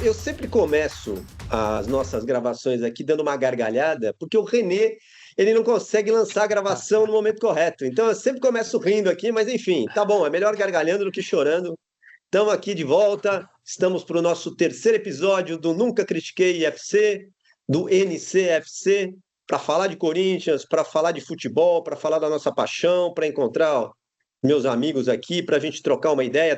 eu sempre começo as nossas gravações aqui dando uma gargalhada, porque o Renê, ele não consegue lançar a gravação no momento correto. Então eu sempre começo rindo aqui, mas enfim, tá bom, é melhor gargalhando do que chorando. Estamos aqui de volta, estamos para o nosso terceiro episódio do Nunca Critiquei FC, do NCFC, para falar de Corinthians, para falar de futebol, para falar da nossa paixão, para encontrar meus amigos aqui, para a gente trocar uma ideia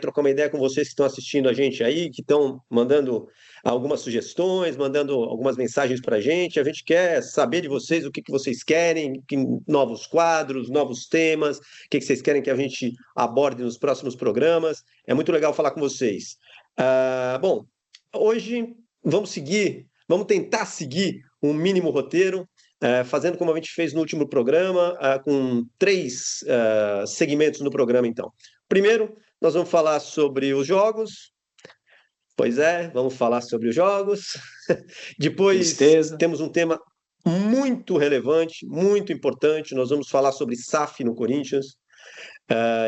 com vocês que estão assistindo a gente aí, que estão mandando algumas sugestões, mandando algumas mensagens para a gente. A gente quer saber de vocês o que vocês querem, novos quadros, novos temas, o que vocês querem que a gente aborde nos próximos programas. É muito legal falar com vocês. Bom, hoje vamos tentar seguir um mínimo roteiro, fazendo como a gente fez no último programa, com três segmentos no programa, então. Primeiro, nós vamos falar sobre os jogos. Pois é, vamos falar sobre os jogos. Depois, temos um tema muito relevante, muito importante. Nós vamos falar sobre SAF no Corinthians.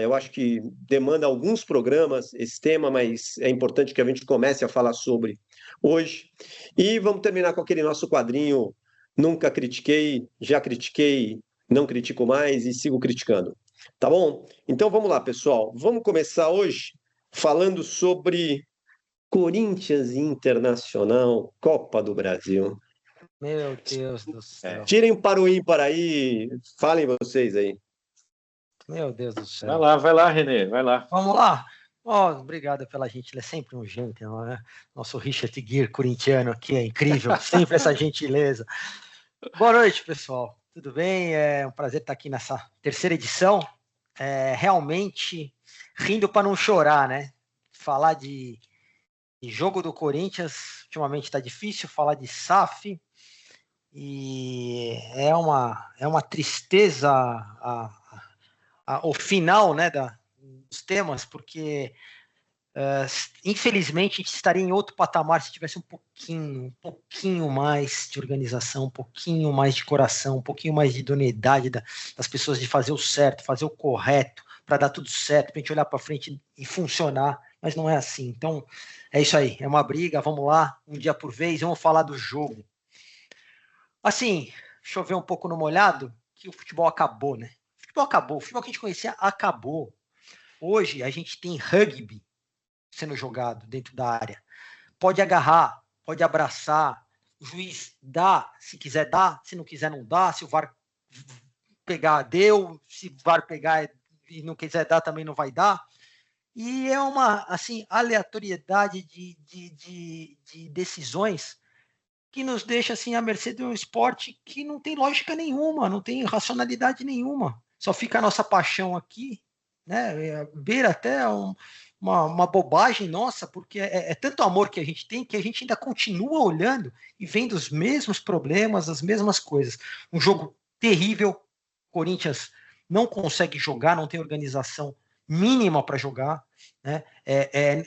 Eu acho que demanda alguns programas esse tema, mas é importante que a gente comece a falar sobre hoje. E vamos terminar com aquele nosso quadrinho Nunca Critiquei, Já Critiquei, Não Critico Mais e Sigo Criticando. Tá bom? Então vamos lá, pessoal. Vamos começar hoje falando sobre Corinthians Internacional, Copa do Brasil. Meu Deus do céu. Tirem para o ímpar aí, falem vocês aí. Meu Deus do céu. Vai lá, Renê, vai lá. Vamos lá. Obrigado pela gentileza, é sempre um gentleman, né? Nosso Richard Gere corintiano aqui é incrível, sempre essa gentileza. Boa noite, pessoal. Tudo bem? É um prazer estar aqui nessa terceira edição. Realmente rindo para não chorar, né? Falar de jogo do Corinthians, ultimamente está difícil, falar de SAF, e é uma tristeza o final, né, dos temas, porque infelizmente a gente estaria em outro patamar se tivesse um pouquinho mais de organização, um pouquinho mais de coração, um pouquinho mais de idoneidade das pessoas de fazer o certo, fazer o correto, para dar tudo certo, para a gente olhar para frente e funcionar, mas não é assim. Então, é isso aí, é uma briga, vamos lá, um dia por vez, vamos falar do jogo. Assim, chover um pouco no molhado, que o futebol acabou, né? O futebol acabou, o futebol que a gente conhecia acabou. Hoje, a gente tem rugby sendo jogado dentro da área. Pode agarrar, pode abraçar, o juiz dá, se quiser dá, se não quiser não dá, se o VAR pegar, deu, se o VAR pegar e não quiser dar, também não vai dar. E é uma, assim, aleatoriedade de decisões que nos deixa, assim, à mercê de um esporte que não tem lógica nenhuma, não tem racionalidade nenhuma. Só fica a nossa paixão aqui, né? Beira até uma bobagem nossa, porque é tanto amor que a gente tem que a gente ainda continua olhando e vendo os mesmos problemas, as mesmas coisas. Um jogo terrível, Corinthians não consegue jogar, não tem organização mínima para jogar, né?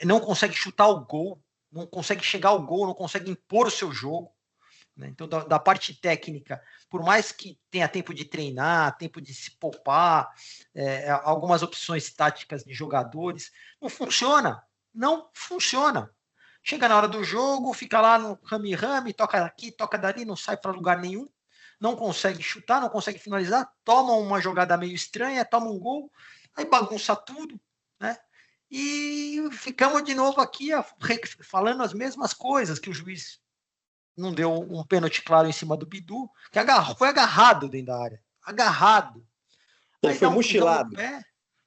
Não consegue chutar o gol, não consegue chegar ao gol, não consegue impor o seu jogo, né? Então, da parte técnica, por mais que tenha tempo de treinar, tempo de se poupar, algumas opções táticas de jogadores, não funciona. Chega na hora do jogo, fica lá no rame-rame, toca aqui, toca dali, não sai para lugar nenhum, não consegue chutar, não consegue finalizar, toma uma jogada meio estranha, toma um gol, aí bagunça tudo, né? E ficamos de novo aqui falando as mesmas coisas, que o juiz não deu um pênalti claro em cima do Bidu, que foi agarrado dentro da área. Agarrado. Aí foi mochilado.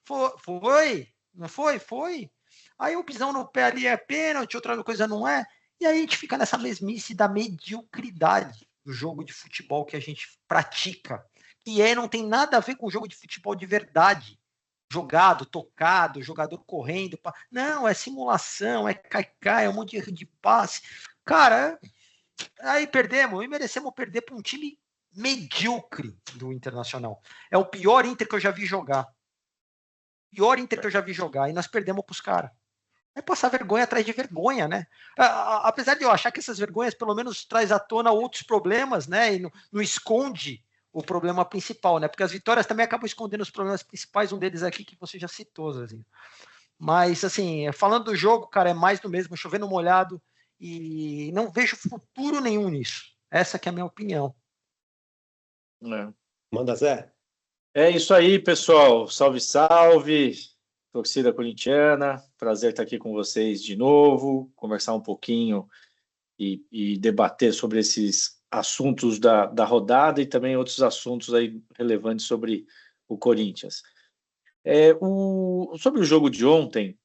Foi. Não foi? Foi. Aí o pisão no pé ali é pênalti, outra coisa não é. E aí a gente fica nessa mesmice da mediocridade do jogo de futebol que a gente pratica. Que não tem nada a ver com o jogo de futebol de verdade. Jogado, tocado, jogador correndo. Não, é simulação, é cai-cai, é um monte de passe. Cara, aí perdemos, e merecemos perder para um time medíocre do Internacional. É o pior Inter que eu já vi jogar. E nós perdemos para os caras. É passar vergonha atrás de vergonha, né? Apesar de eu achar que essas vergonhas pelo menos traz à tona outros problemas, né? E não esconde o problema principal, né? Porque as vitórias também acabam escondendo os problemas principais, um deles aqui que você já citou, Zezinho. Mas, assim, falando do jogo, cara, é mais do mesmo, chovendo molhado, e não vejo futuro nenhum nisso. Essa que é a minha opinião. É. Manda, Zé. É isso aí, pessoal. Salve, salve, torcida corintiana. Prazer estar aqui com vocês de novo, conversar um pouquinho e debater sobre esses assuntos da rodada e também outros assuntos aí relevantes sobre o Corinthians. Sobre o jogo de ontem,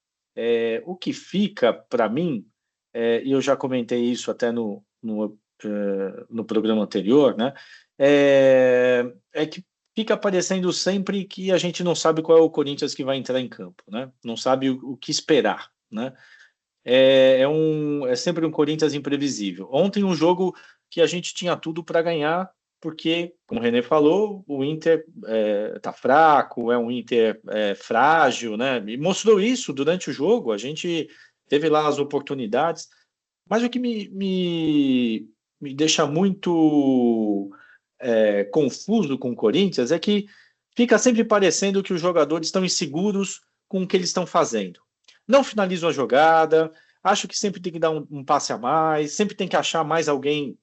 o que fica para mim, e eu já comentei isso até no programa anterior, né? É que fica parecendo sempre que a gente não sabe qual é o Corinthians que vai entrar em campo, né? Não sabe o que esperar, né? É sempre um Corinthians imprevisível. Ontem um jogo que a gente tinha tudo para ganhar, porque, como o René falou, o Inter tá fraco, é um Inter frágil, né? E mostrou isso durante o jogo, a gente teve lá as oportunidades, mas o que me deixa muito confuso com o Corinthians é que fica sempre parecendo que os jogadores estão inseguros com o que eles estão fazendo. Não finalizam a jogada, acho que sempre tem que dar um passe a mais, sempre tem que achar mais alguém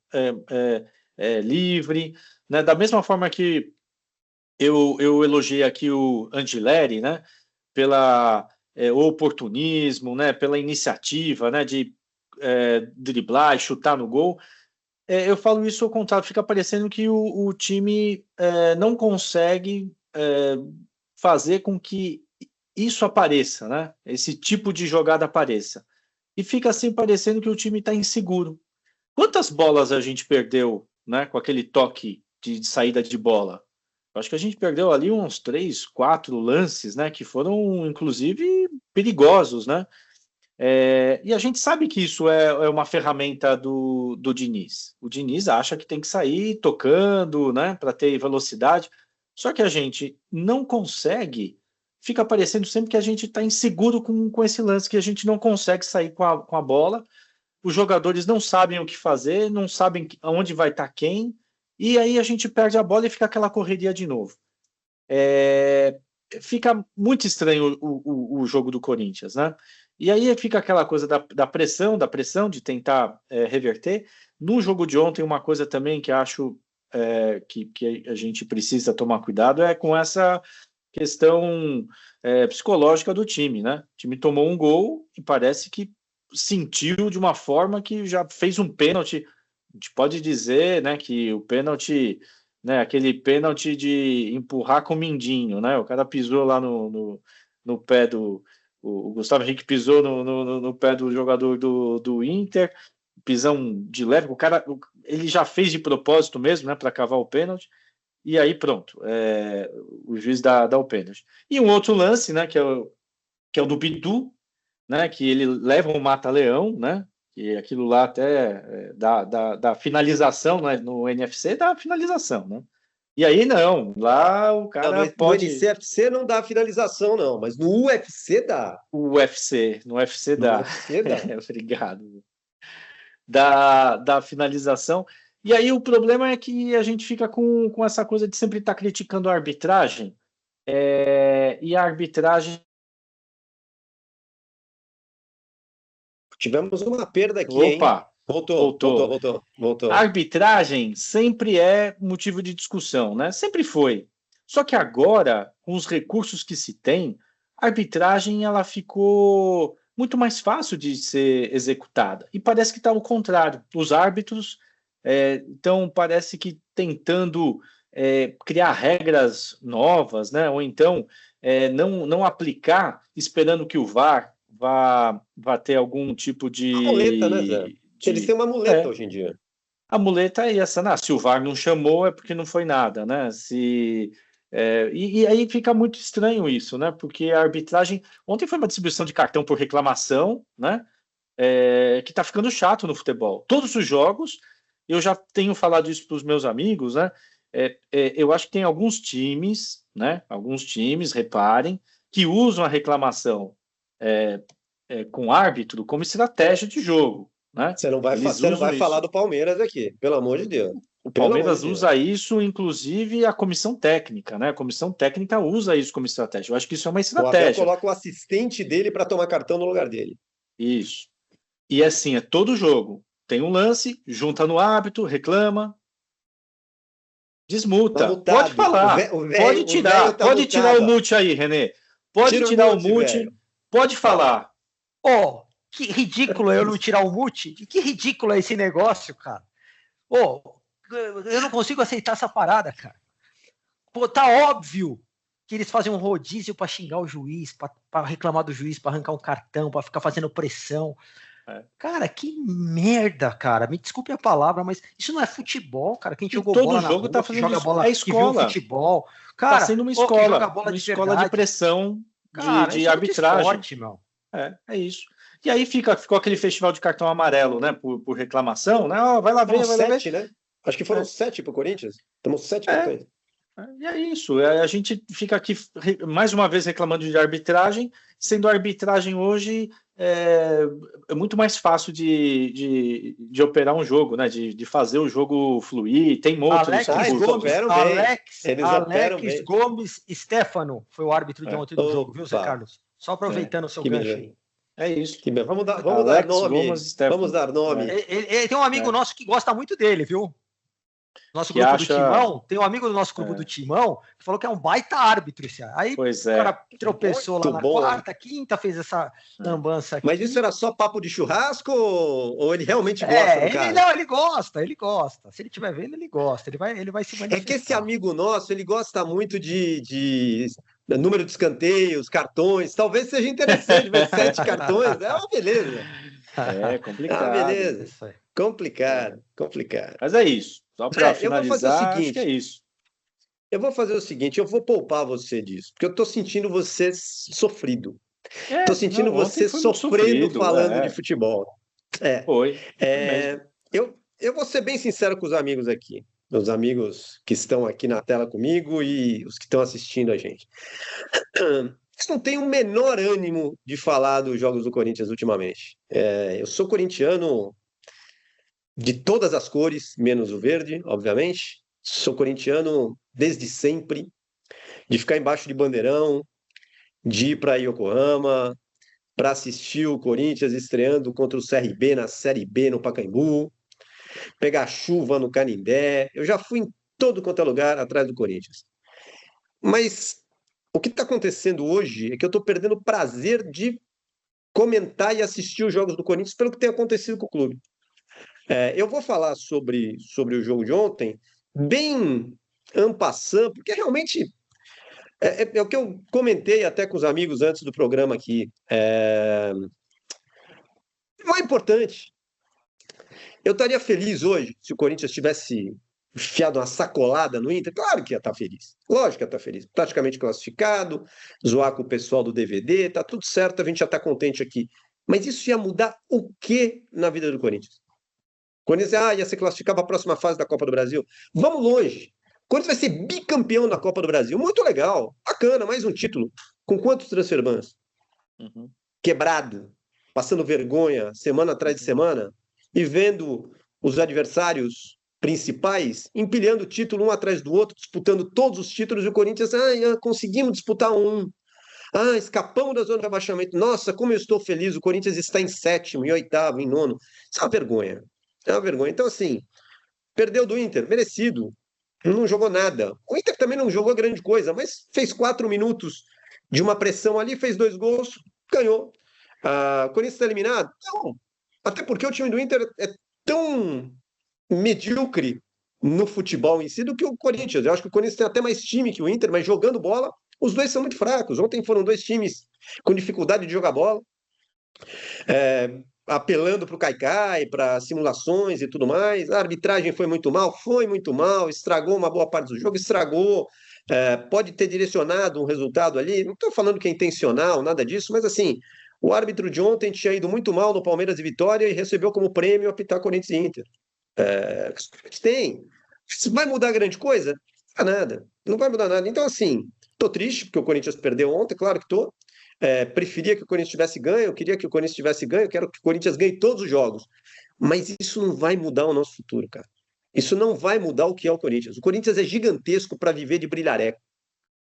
livre, né? Da mesma forma que eu elogiei aqui o Angileri, né? Pela oportunismo, né? Pela iniciativa, né? De driblar e chutar no gol. Eu falo isso ao contrário, fica parecendo que o time não consegue fazer com que isso apareça, né? Esse tipo de jogada apareça. E fica assim parecendo que o time está inseguro. Quantas bolas a gente perdeu, né, com aquele toque de saída de bola? Eu acho que a gente perdeu ali uns 3, 4 lances, né, que foram, inclusive, perigosos, né? E a gente sabe que isso é uma ferramenta do Diniz. O Diniz acha que tem que sair tocando, né, para ter velocidade. Só que a gente não consegue, fica parecendo sempre que a gente está inseguro com esse lance, que a gente não consegue sair com a bola. Os jogadores não sabem o que fazer, não sabem aonde vai estar quem, e aí a gente perde a bola e fica aquela correria de novo. Fica muito estranho o jogo do Corinthians, né? E aí fica aquela coisa da pressão de tentar reverter. No jogo de ontem, uma coisa também que acho que a gente precisa tomar cuidado é com essa questão psicológica do time, né? O time tomou um gol e parece que sentiu de uma forma que já fez um pênalti. A gente pode dizer, né, que o pênalti, né, aquele pênalti de empurrar com o mindinho, né? O cara pisou lá no pé do... O Gustavo Henrique pisou no pé do jogador do Inter, pisão de leve, o cara, ele já fez de propósito mesmo, né, para cavar o pênalti, e aí pronto, o juiz dá o pênalti. E um outro lance, né, que é o do Bidu, né, que ele leva um mata-leão, né, e aquilo lá até da finalização, né, no NFC dá finalização, né. E aí não, lá o cara não, pode... No NCFC não dá finalização, não, mas no UFC dá. No UFC dá. No UFC dá. Obrigado. Da finalização. E aí o problema é que a gente fica com essa coisa de sempre estar criticando a arbitragem, e a arbitragem... Tivemos uma perda aqui, Opa, hein? Voltou. A arbitragem sempre é motivo de discussão, né? Sempre foi. Só que agora, com os recursos que se tem, a arbitragem ela ficou muito mais fácil de ser executada. E parece que está ao contrário. Os árbitros estão, parece que, tentando criar regras novas, né? Ou então não aplicar, esperando que o VAR vá ter algum tipo de... Uma muleta, né, Zé? Eles têm uma muleta hoje em dia. A muleta é essa, né? Se o VAR não chamou é porque não foi nada, né? E aí fica muito estranho isso, né? Porque a arbitragem... Ontem foi uma distribuição de cartão por reclamação, né? Que tá ficando chato no futebol. Todos os jogos, eu já tenho falado isso para os meus amigos, né? Eu acho que tem alguns times, né? Alguns times, reparem, que usam a reclamação com árbitro como estratégia de jogo. Né? Você não vai falar do Palmeiras aqui, pelo amor de Deus. O Palmeiras usa isso, inclusive a comissão técnica, né? A comissão técnica usa isso como estratégia. Eu acho que isso é uma estratégia. O Abel coloca o assistente dele para tomar cartão no lugar dele. Isso. E assim, é todo jogo. Tem um lance, junta no árbitro, reclama, Tá desmuta. Pode multado. falar, pode O velho tirar, tá pode tirar o multado. mute aí, Renê. Pode Tira o tirar o mute, mute, velho. pode falar. Ô, que ridículo eu não tirar o mute. Que ridículo é esse negócio, cara. Ô, eu não consigo aceitar essa parada, cara. Pô, tá óbvio que eles fazem um rodízio para xingar o juiz, para reclamar do juiz, para arrancar um cartão, para ficar fazendo pressão. Cara, que merda, cara. Me desculpe a palavra, mas isso não é futebol, cara. Quem jogou todo bola na jogo rua, tá que fazendo joga isso. bola, É que viu escola. futebol. Cara, Tá sendo uma quem joga escola, bola de escola verdade. de pressão Cara, de isso é muito arbitragem. esporte, meu. É isso. E aí ficou aquele festival de cartão amarelo, né? Por reclamação, né? Vai lá ver, vai lá ver. 7, né? Acho que foram 7 pro Corinthians. Tomou 7 cartões. E é isso. A gente fica aqui mais uma vez reclamando de arbitragem, sendo a arbitragem hoje é muito mais fácil de operar um jogo, né? De fazer o jogo fluir. Tem outros. Alex Gomes Stefano foi o árbitro de ontem do jogo, viu, Zé Carlos? Só aproveitando o seu gancho aí. É isso. Vamos dar nome. Vamos dar nome. Ele tem um amigo nosso que gosta muito dele, viu? Nosso grupo do Timão, tem um amigo do nosso grupo do Timão que falou que é um baita árbitro esse ano. Aí o cara tropeçou lá na quarta, quinta, fez essa lambança aqui. Mas isso era só papo de churrasco ou ele realmente gosta do cara? Não, ele gosta. Se ele estiver vendo, ele gosta. Ele vai se manifestar. É que esse amigo nosso, ele gosta muito de número de escanteios, cartões. Talvez seja interessante ver 7 cartões. É uma beleza. É complicado. É uma beleza. Complicado. Mas é isso. Só para finalizar, acho que é isso. Eu vou fazer o seguinte, eu vou poupar você disso, porque eu estou sentindo você sofrido. Estou sentindo você sofrendo falando de futebol. Foi. Eu vou ser bem sincero com os amigos aqui, os amigos que estão aqui na tela comigo e os que estão assistindo a gente. Eles não têm o menor ânimo de falar dos jogos do Corinthians ultimamente. Eu sou corintiano de todas as cores, menos o verde, obviamente. Sou corintiano desde sempre, de ficar embaixo de bandeirão, de ir para Yokohama, para assistir o Corinthians estreando contra o CRB na Série B no Pacaembu, pegar chuva no Canindé. Eu já fui em todo quanto é lugar atrás do Corinthians. Mas o que está acontecendo hoje é que eu estou perdendo o prazer de comentar e assistir os jogos do Corinthians pelo que tem acontecido com o clube. Eu vou falar sobre o jogo de ontem, bem en passant, porque realmente é o que eu comentei até com os amigos antes do programa aqui. Não é importante. Eu estaria feliz hoje se o Corinthians tivesse enfiado uma sacolada no Inter. Claro que ia estar feliz. Lógico que ia estar feliz. Praticamente classificado, zoar com o pessoal do DVD, tá tudo certo, a gente já está contente aqui. Mas isso ia mudar o quê na vida do Corinthians? O Corinthians ia se classificar para a próxima fase da Copa do Brasil. Vamos longe. O Corinthians vai ser bicampeão da Copa do Brasil. Muito legal. Bacana, mais um título. Com quantos transfer bans? Quebrado. Passando vergonha semana atrás de semana. E vendo os adversários principais empilhando título um atrás do outro, disputando todos os títulos. E o Corinthians, conseguimos disputar um. Escapamos da zona de rebaixamento. Nossa, como eu estou feliz. O Corinthians está em 7º, em 8º, em 9º. Isso é uma vergonha. É uma vergonha. Então, assim, perdeu do Inter, merecido. Não jogou nada. O Inter também não jogou grande coisa, mas fez 4 minutos de uma pressão ali, fez 2 gols, ganhou. O Corinthians está eliminado? Não. Até porque o time do Inter é tão medíocre no futebol em si do que o Corinthians. Eu acho que o Corinthians tem até mais time que o Inter, mas jogando bola, os dois são muito fracos. Ontem foram 2 times com dificuldade de jogar bola. Apelando para o Caicai, para simulações e tudo mais. A arbitragem foi muito mal, estragou uma boa parte do jogo, pode ter direcionado um resultado ali. Não estou falando que é intencional, nada disso, mas assim, o árbitro de ontem tinha ido muito mal no Palmeiras e Vitória e recebeu como prêmio apitar Corinthians e Inter. Tem. Se vai mudar grande coisa? Não vai mudar nada. Então, assim, estou triste porque o Corinthians perdeu ontem, claro que estou. Preferia que o Corinthians tivesse ganho, eu queria que o Corinthians tivesse ganho, eu quero que o Corinthians ganhe todos os jogos. Mas isso não vai mudar o nosso futuro, cara. Isso não vai mudar o que é o Corinthians. O Corinthians é gigantesco para viver de brilhareco.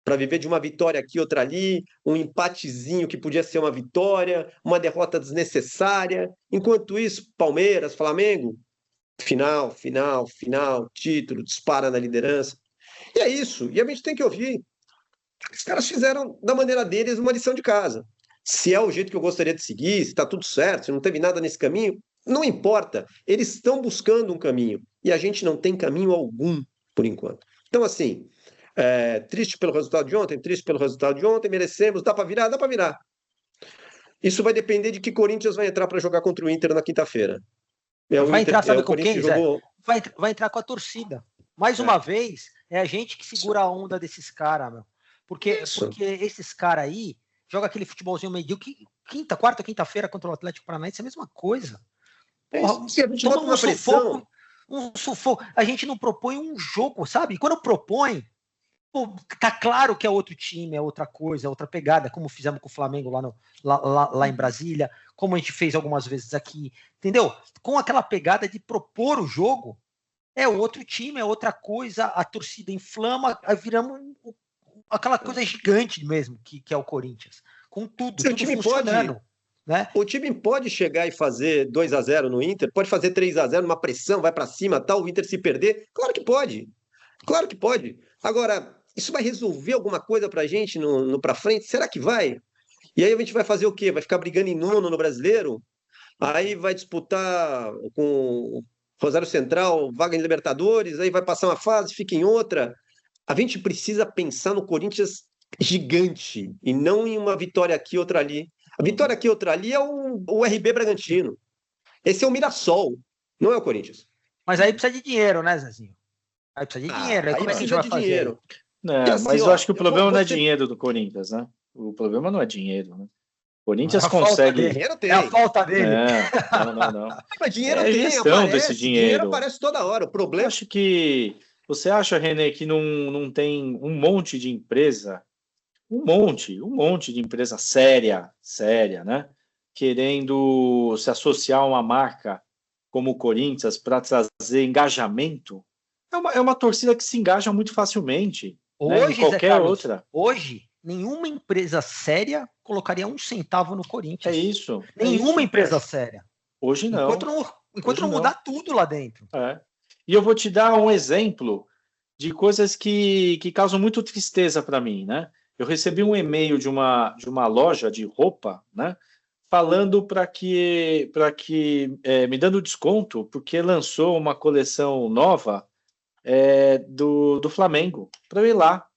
para viver de uma vitória aqui, outra ali, um empatezinho que podia ser uma vitória, uma derrota desnecessária. Enquanto isso, Palmeiras, Flamengo, final, final, final, título, dispara na liderança. E é isso, e a gente tem que ouvir. Os caras fizeram, da maneira deles, uma lição de casa. Se é o jeito que eu gostaria de seguir, se está tudo certo, se não teve nada nesse caminho, não importa. Eles estão buscando um caminho. E a gente não tem caminho algum, por enquanto. Então, assim, triste pelo resultado de ontem, merecemos, dá para virar, dá para virar. Isso vai depender de que Corinthians vai entrar para jogar contra o Inter na quinta-feira. Vai entrar, sabe com quem, Zé? Jogou... Vai entrar com a torcida. Mais uma vez, é a gente que segura a onda desses caras, meu. Porque esses caras aí jogam aquele futebolzinho medíocre. Quarta, quinta-feira contra o Atlético Paranaense é a mesma coisa. Porra, um sufoco. A gente não propõe um jogo, sabe? Quando propõe, tá claro que é outro time, é outra coisa, é outra pegada, como fizemos com o Flamengo lá em Brasília, como a gente fez algumas vezes aqui, entendeu? Com aquela pegada de propor o jogo, é outro time, é outra coisa, a torcida inflama, aí viramos aquela coisa gigante mesmo, que é o Corinthians. Com tudo funcionando. Né? O time pode chegar e fazer 2-0 no Inter, pode fazer 3-0 numa pressão, vai para cima, tal, o Inter se perder. Claro que pode. Claro que pode. Agora, isso vai resolver alguma coisa pra gente no para frente? Será que vai? E aí a gente vai fazer o quê? Vai ficar brigando em nono no Brasileiro? Aí vai disputar com o Rosário Central, vaga em Libertadores, aí vai passar uma fase, fica em outra. A gente precisa pensar no Corinthians gigante e não em uma vitória aqui, outra ali. A vitória aqui, outra ali é o RB Bragantino. Esse é o Mirassol, não é o Corinthians. Mas aí precisa de dinheiro, né, Zezinho? Aí precisa de dinheiro. Aí como é que a gente vai fazer? Dinheiro. Assim, mas eu acho que o problema não é dinheiro do Corinthians, né? O problema não é dinheiro, né? O Corinthians consegue... É a falta dele. Não. Mas dinheiro tem, gestão aparece, desse dinheiro. Dinheiro aparece toda hora. O problema... Eu acho que... Você acha, René, que não tem um monte de empresa, um monte de empresa séria, né? Querendo se associar a uma marca como o Corinthians para trazer engajamento? É uma torcida que se engaja muito facilmente. Hoje, né? Em qualquer Carlos, outra. Hoje, nenhuma empresa séria colocaria um centavo no Corinthians. É isso. Nenhuma empresa séria. Hoje não. Enquanto não mudar tudo lá dentro. E eu vou te dar um exemplo de coisas que causam muito tristeza para mim, né? Eu recebi um e-mail de uma loja de roupa, né? Falando para que me dando desconto, porque lançou uma coleção nova do Flamengo, para eu ir lá.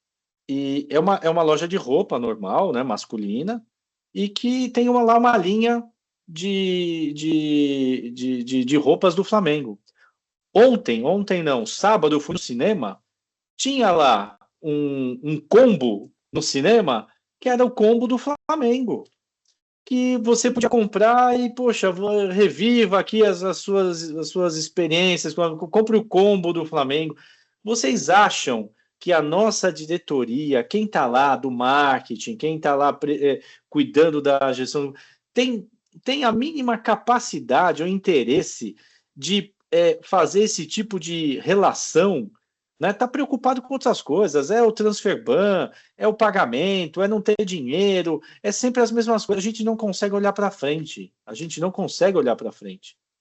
E é uma loja de roupa normal, né? Masculina, e que tem lá uma linha de roupas do Flamengo. Ontem não, sábado eu fui no cinema, tinha lá um combo no cinema, que era o combo do Flamengo, que você podia comprar e, poxa, reviva aqui as suas experiências, compre o combo do Flamengo. Vocês acham que a nossa diretoria, quem está lá do marketing, quem está lá cuidando da gestão, tem a mínima capacidade ou interesse de fazer esse tipo de relação? Né? Tá preocupado com outras coisas, é o transfer ban, é o pagamento, é não ter dinheiro, é sempre as mesmas coisas. A gente não consegue olhar para frente.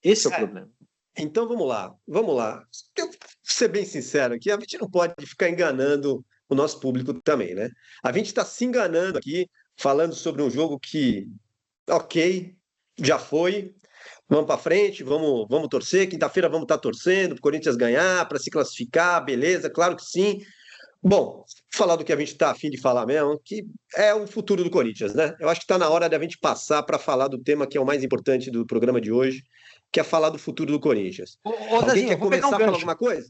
Esse é o problema. Então vamos lá. Eu vou ser bem sincero aqui, a gente não pode ficar enganando o nosso público também, né? A gente está se enganando aqui, falando sobre um jogo que, ok, já foi. Vamos para frente, vamos torcer. Quinta-feira vamos estar torcendo para o Corinthians ganhar, para se classificar, beleza, claro que sim. Bom, falar do que a gente está a fim de falar mesmo, que é o futuro do Corinthians, né? Eu acho que está na hora de a gente passar para falar do tema que é o mais importante do programa de hoje, que é falar do futuro do Corinthians. Alguém Zezinho, quer começar a falar alguma coisa?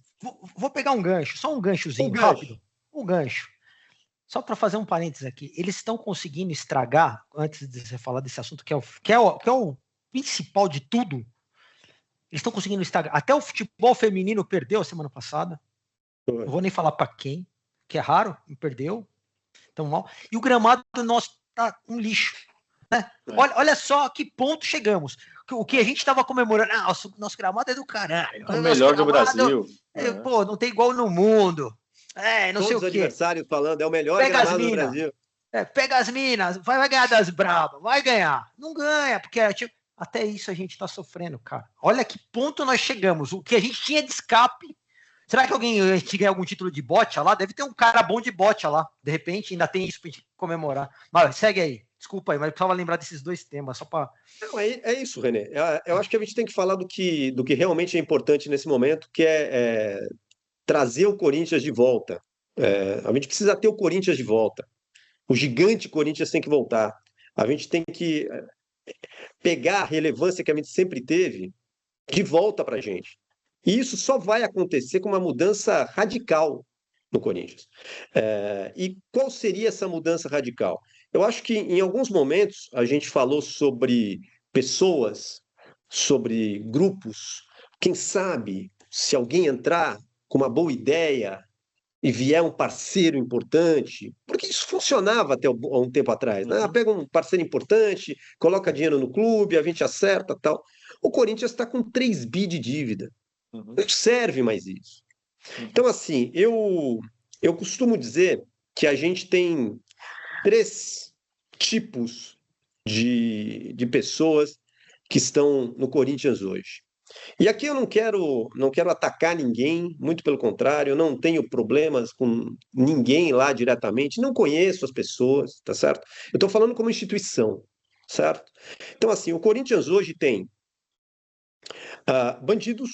Vou pegar um gancho, só um ganchozinho rápido. Um gancho. Só para fazer um parênteses aqui. Eles estão conseguindo estragar, antes de você falar desse assunto, que é o principal de tudo, eles estão conseguindo estragar. Até o futebol feminino perdeu a semana passada. Não vou nem falar para quem, que é raro, e perdeu. Tão mal. E o gramado nosso tá um lixo. Né? Olha só a que ponto chegamos. O que a gente estava comemorando, nosso gramado é do caralho. É o melhor do Brasil. Pô, não tem igual no mundo. Não sei o Todos os quê. adversários falando, é o melhor Pega as gramado do minas. Brasil. Pega as minas, vai ganhar das brabas, vai ganhar. Não ganha, porque até isso a gente tá sofrendo, cara. Olha que ponto nós chegamos. O que a gente tinha de escape. Será que a gente ganha algum título de bocha lá? Deve ter um cara bom de bocha lá. De repente ainda tem isso pra gente comemorar. Mas segue aí. Desculpa aí, mas eu precisava lembrar desses dois temas, só para. Não, é isso, René. Eu acho que a gente tem que falar do que realmente é importante nesse momento, que é trazer o Corinthians de volta. A gente precisa ter o Corinthians de volta. O gigante Corinthians tem que voltar. A gente tem que pegar a relevância que a gente sempre teve de volta para a gente. E isso só vai acontecer com uma mudança radical no Corinthians. E qual seria essa mudança radical? Eu acho que em alguns momentos a gente falou sobre pessoas, sobre grupos. Quem sabe, se alguém entrar com uma boa ideia e vier um parceiro importante, porque isso funcionava até há um tempo atrás, né? Pega um parceiro importante, coloca dinheiro no clube, a gente acerta, tal. O Corinthians está com 3 bi de dívida. Não serve mais isso. Então, assim, eu costumo dizer que a gente tem 3 tipos de pessoas que estão no Corinthians hoje. E aqui eu não quero atacar ninguém, muito pelo contrário, eu não tenho problemas com ninguém lá diretamente, não conheço as pessoas, tá certo? Eu estou falando como instituição, certo? Então, assim, o Corinthians hoje tem bandidos,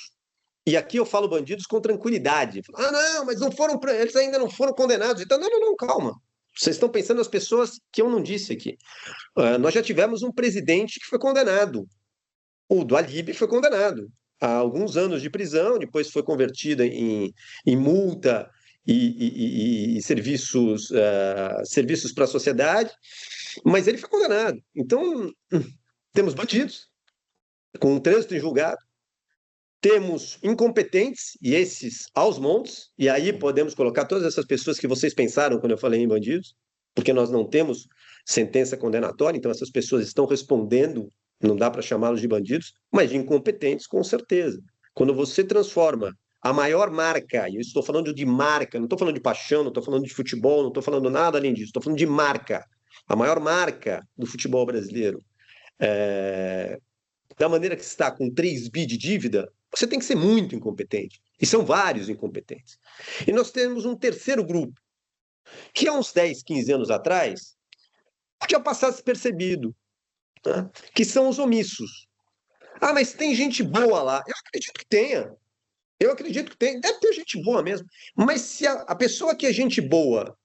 e aqui eu falo bandidos com tranquilidade. Não, mas eles ainda não foram condenados. Então, não, calma. Vocês estão pensando nas pessoas que eu não disse aqui. Nós já tivemos um presidente que foi condenado. O do Alib foi condenado a alguns anos de prisão, depois foi convertida em multa e serviços para a sociedade, mas ele foi condenado. Então, temos bandidos com um trânsito em julgado, temos incompetentes, e esses aos montes, e aí podemos colocar todas essas pessoas que vocês pensaram quando eu falei em bandidos, porque nós não temos sentença condenatória, então essas pessoas estão respondendo, não dá para chamá-los de bandidos, mas de incompetentes, com certeza. Quando você transforma a maior marca, e eu estou falando de marca, não estou falando de paixão, não estou falando de futebol, não estou falando nada além disso, estou falando de marca, a maior marca do futebol brasileiro, da maneira que está com 3 bi de dívida, você tem que ser muito incompetente. E são vários incompetentes. E nós temos um terceiro grupo, que há uns 10, 15 anos atrás, tinha passado despercebido, né? Que são os omissos. Mas tem gente boa lá. Eu acredito que tenha. Eu acredito que tem. Deve ter gente boa mesmo. Mas se a pessoa que é gente boa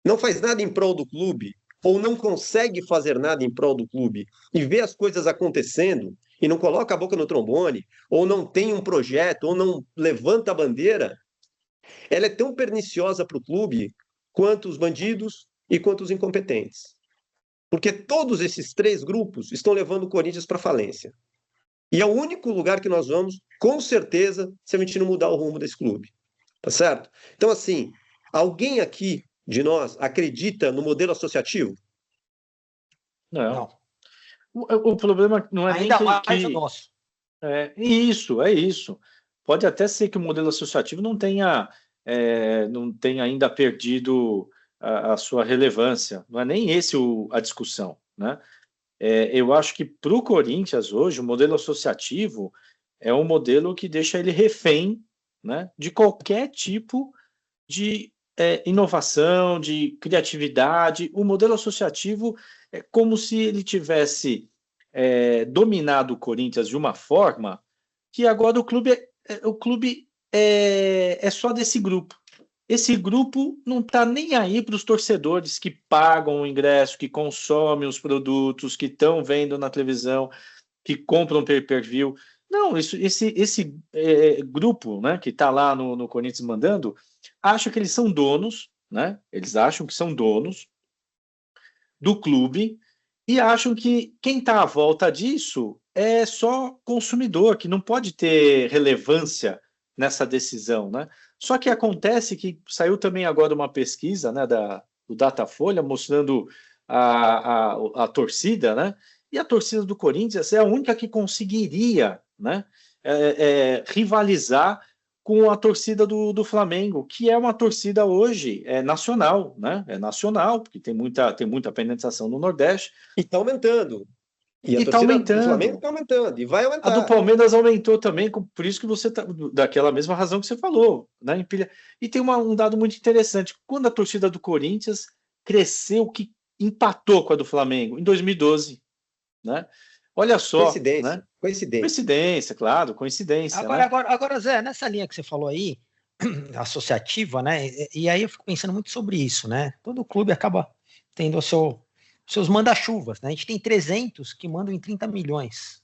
não faz nada em prol do clube, ou não consegue fazer nada em prol do clube, e vê as coisas acontecendo, e não coloca a boca no trombone, ou não tem um projeto, ou não levanta a bandeira, ela é tão perniciosa para o clube quanto os bandidos e quanto os incompetentes. Porque todos esses 3 grupos estão levando o Corinthians para falência. E é o único lugar que nós vamos, com certeza, se a gente não mudar o rumo desse clube. Tá certo? Então, assim, alguém aqui de nós acredita no modelo associativo? Não. O problema não é ainda nem mais o nosso. É isso. Pode até ser que o modelo associativo não tenha ainda perdido a sua relevância. Não é nem esse a discussão, né? Eu acho que para o Corinthians hoje, o modelo associativo é um modelo que deixa ele refém, né, de qualquer tipo de inovação, de criatividade. O modelo associativo é como se ele tivesse dominado o Corinthians de uma forma que agora o clube é só desse grupo. Esse grupo não está nem aí para os torcedores que pagam o ingresso, que consomem os produtos, que estão vendo na televisão, que compram pay-per-view. Não, esse grupo, né, que está lá no Corinthians mandando, acha que eles são donos, né? Eles acham que são donos do clube e acham que quem está à volta disso é só consumidor, que não pode ter relevância nessa decisão, né? Só que acontece que saiu também agora uma pesquisa, né, do Datafolha mostrando a torcida, né? E a torcida do Corinthians é a única que conseguiria, né, rivalizar com a torcida do Flamengo, que é uma torcida hoje nacional, né? É nacional, porque tem muita penetração no Nordeste. E está aumentando. E a E está torcida do Flamengo aumentando. está aumentando, e vai A do aumentar. Palmeiras aumentou também, por isso que você tá, daquela mesma razão que você falou, né? E tem um dado muito interessante. Quando a torcida do Corinthians cresceu, que empatou com a do Flamengo, em 2012, né? Olha só, Coincidência, né? coincidência. Coincidência, claro, coincidência, Agora, né? agora, Zé, nessa linha que você falou aí, associativa, né? E aí eu fico pensando muito sobre isso, né? Todo clube acaba tendo seus manda-chuvas, né? A gente tem 300 que mandam em 30 milhões,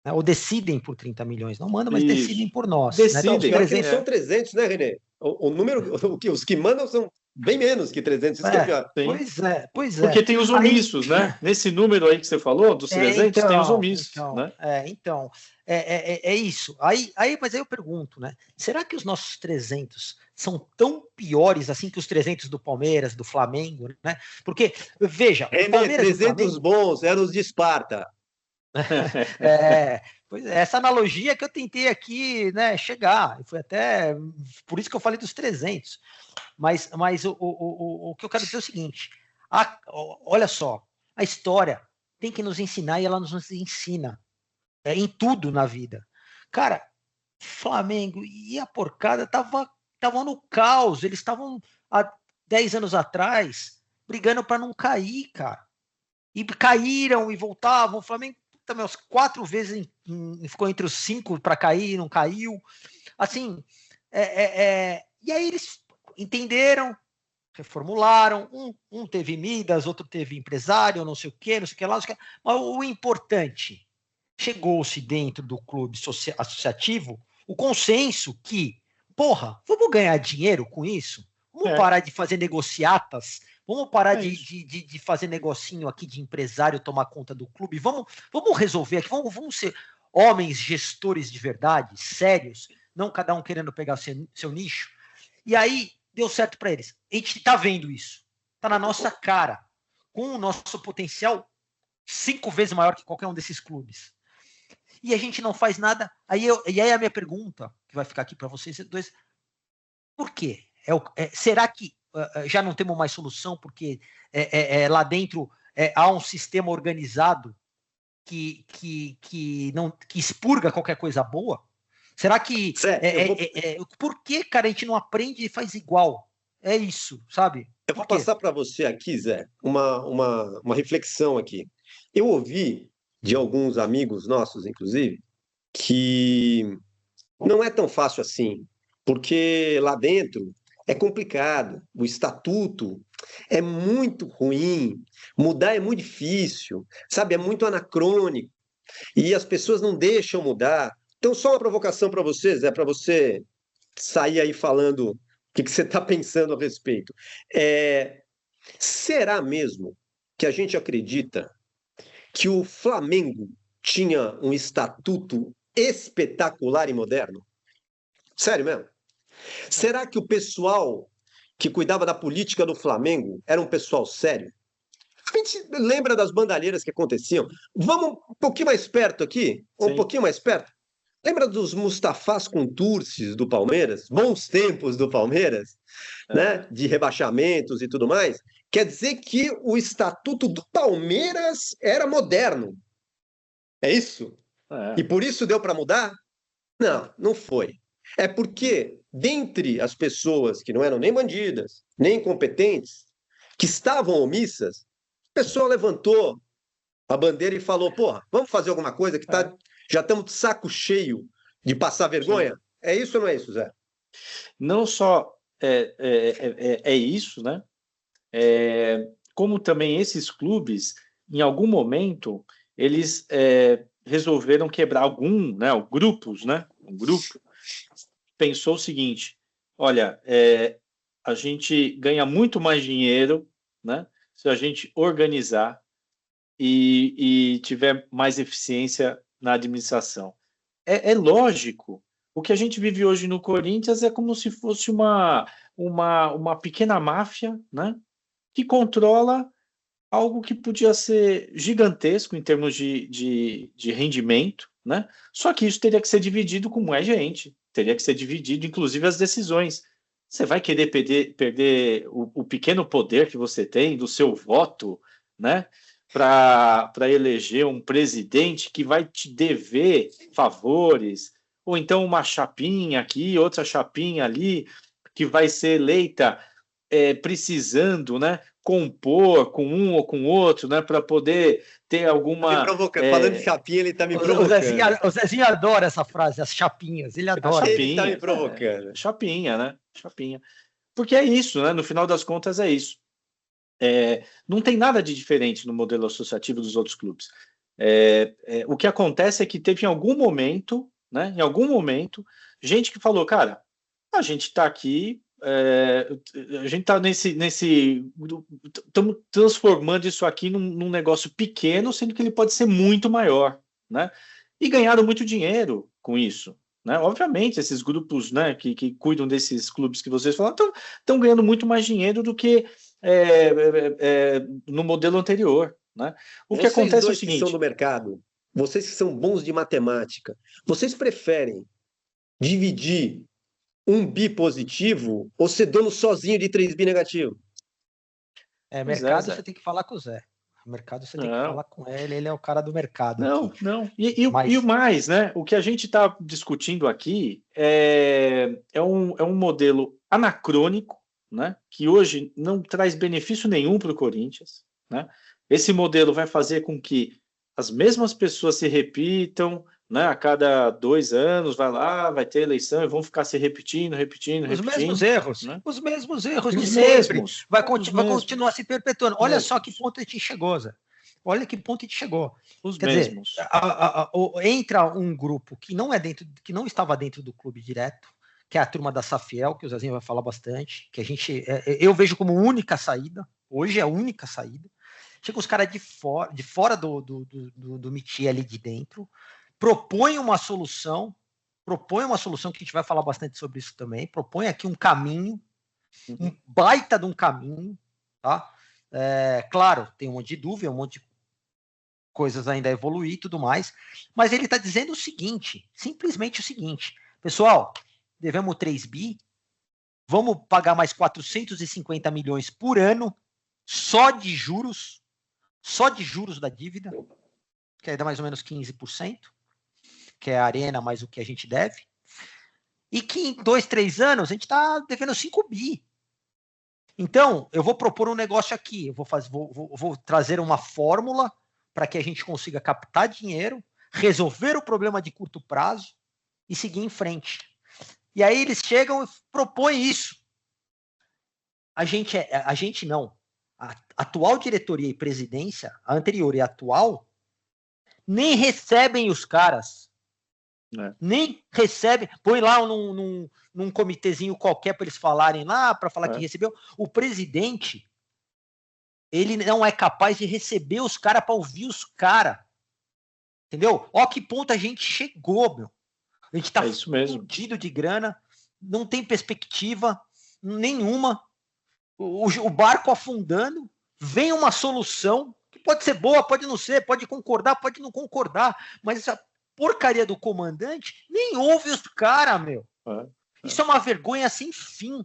né? Ou decidem por 30 milhões. Não mandam, mas Isso. decidem por nós. Decidem. Né? Não, pior que não 300, são 300, né, Renê? O número, os que mandam são bem menos que 300, isso que é pior. pois é. Porque tem os omissos, né? Nesse número aí que você falou, dos 300, tem os omissos, né? É isso. Mas aí eu pergunto, né? Será que os nossos 300 são tão piores assim que os 300 do Palmeiras, do Flamengo, né? Porque, veja, o Renê, Palmeiras 300 Flamengo, bons eram os de Esparta. pois é, essa analogia que eu tentei aqui, né, chegar, foi até por isso que eu falei dos 300. Mas o que eu quero dizer é o seguinte: olha só, a história tem que nos ensinar e ela nos ensina em tudo na vida. Cara, Flamengo e a porcada estavam no caos, eles estavam há 10 anos atrás brigando para não cair, cara. E caíram e voltavam. O Flamengo também 4 vezes ficou entre os 5 para cair, não caiu. Assim, e aí eles entenderam, reformularam, um teve Midas, outro teve empresário, não sei o que lá, mas o importante, chegou-se dentro do clube associativo o consenso que, porra, vamos ganhar dinheiro com isso? Vamos parar de fazer negociatas? Vamos parar de fazer negocinho aqui de empresário tomar conta do clube? Vamos resolver aqui, vamos ser homens gestores de verdade, sérios, não cada um querendo pegar seu nicho. E aí deu certo para eles. A gente está vendo isso. Está na nossa cara. Com o nosso potencial 5 vezes maior que qualquer um desses clubes. E a gente não faz nada. E aí a minha pergunta, que vai ficar aqui para vocês dois, por quê? Será que já não temos mais solução porque lá dentro há um sistema organizado que expurga qualquer coisa boa? Será que por que, cara, a gente não aprende e faz igual? É isso, sabe? Eu vou passar para você aqui, Zé, uma reflexão aqui. Eu ouvi de alguns amigos nossos, inclusive, que não é tão fácil assim, porque lá dentro é complicado, o estatuto é muito ruim, mudar é muito difícil, sabe? É muito anacrônico e as pessoas não deixam mudar. Então, só uma provocação para vocês, para você sair aí falando o que você está pensando a respeito. Será mesmo que a gente acredita que o Flamengo tinha um estatuto espetacular e moderno? Sério mesmo? Será que o pessoal que cuidava da política do Flamengo era um pessoal sério? A gente lembra das bandalheiras que aconteciam. Vamos um pouquinho mais perto aqui? Um pouquinho mais perto? Lembra dos Mustafás Contursis do Palmeiras? Bons tempos do Palmeiras, né? De rebaixamentos e tudo mais. Quer dizer que o estatuto do Palmeiras era moderno. É isso? E por isso deu para mudar? Não, não foi. É porque, dentre as pessoas que não eram nem bandidas, nem incompetentes, que estavam omissas, a pessoa levantou a bandeira e falou: porra, vamos fazer alguma coisa que já estamos de saco cheio de passar vergonha? Sim. É isso ou não é isso, Zé? Não só é isso, né? Como também esses clubes, em algum momento, eles resolveram quebrar grupos, né? Um grupo pensou o seguinte: olha, a gente ganha muito mais dinheiro, né? Se a gente organizar e tiver mais eficiência na administração. É lógico. O que a gente vive hoje no Corinthians é como se fosse uma pequena máfia, né? Que controla algo que podia ser gigantesco em termos de rendimento, né? Só que isso teria que ser dividido com mais gente, Teria que ser dividido, inclusive, as decisões. Você vai querer perder o pequeno poder que você tem do seu voto, né, para eleger um presidente que vai te dever favores, ou então uma chapinha aqui, outra chapinha ali, que vai ser eleita precisando, né, compor com um ou com outro, né, para poder ter alguma... Falando de chapinha, ele está me provocando. O Zezinho adora essa frase, as chapinhas, ele adora. Chapinha, ele está me provocando. Chapinha, né? Chapinha. Porque é isso, né? No final das contas é isso. Não tem nada de diferente no modelo associativo dos outros clubes. O que acontece é que teve em algum momento, né? Em algum momento, gente que falou, cara, a gente está aqui, a gente está estamos transformando isso aqui num negócio pequeno, sendo que ele pode ser muito maior, né? E ganharam muito dinheiro com isso. Né? Obviamente, esses grupos, né, que cuidam desses clubes que vocês falaram estão ganhando muito mais dinheiro do que no modelo anterior. Né? O que acontece é o seguinte... Vocês que são do mercado, vocês que são bons de matemática, vocês preferem dividir 1 bi positivo ou ser dono sozinho de 3 bi negativo? Mercado você tem que falar com o Zé. O mercado você tem que falar com ele é o cara do mercado. Não. E o mais, né? O que a gente está discutindo aqui é um modelo anacrônico, né? Que hoje não traz benefício nenhum para o Corinthians, né? Esse modelo vai fazer com que as mesmas pessoas se repitam, né? A cada 2 anos vai ter eleição e vão ficar se repetindo. Os mesmos erros, né? Os mesmos erros de Os sempre. mesmos. Vai continuar se perpetuando. Olha só que ponto a gente chegou, Zé. Olha que ponto a gente chegou. Os Quer mesmos. dizer, entra um grupo que não estava dentro do clube direto, que é a turma da Safiel, que o Zezinho vai falar bastante, que eu vejo como única saída. Hoje é a única saída. Chega os caras de fora do métier ali de dentro, propõe uma solução que a gente vai falar bastante sobre isso também, propõe aqui um caminho, um baita de um caminho, tá? Claro, tem um monte de dúvida, um monte de coisas ainda a evoluir e tudo mais, mas ele está dizendo o seguinte, simplesmente o seguinte, pessoal, devemos 3 bi, vamos pagar mais 450 milhões por ano, só de juros da dívida, que dá mais ou menos 15%, que é a arena mais o que a gente deve, e que em 2, 3 anos a gente está devendo 5 bi. Então, eu vou propor um negócio aqui, eu vou trazer uma fórmula para que a gente consiga captar dinheiro, resolver o problema de curto prazo e seguir em frente. E aí eles chegam e propõem isso. A gente não. A atual diretoria e presidência, a anterior e a atual, nem recebem os caras. Nem recebem, põe lá num comitêzinho qualquer para eles falarem lá, para falar que recebeu. O presidente, ele não é capaz de receber os caras para ouvir os caras. Entendeu? Ó que ponto a gente chegou, meu. A gente tá fudido de grana, não tem perspectiva nenhuma. O barco afundando, vem uma solução que pode ser boa, pode não ser, pode concordar, pode não concordar, mas essa porcaria do comandante nem ouve os caras, meu. Isso é uma vergonha sem fim.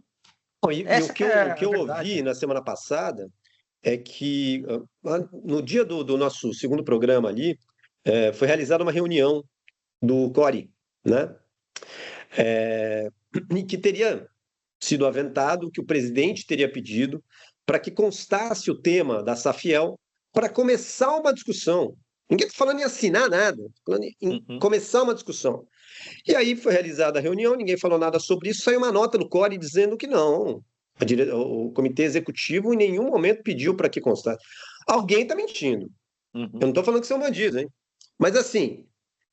O que eu ouvi na semana passada é que no dia do nosso segundo programa ali, foi realizada uma reunião do CORE, né? Que teria sido aventado, que o presidente teria pedido para que constasse o tema da Safiel para começar uma discussão. Ninguém está falando em assinar nada, falando em começar uma discussão. E aí foi realizada a reunião, ninguém falou nada sobre isso, saiu uma nota do CORE dizendo que não. O comitê executivo em nenhum momento pediu para que constasse. Alguém está mentindo. Eu não estou falando que são bandidos, hein? Mas assim,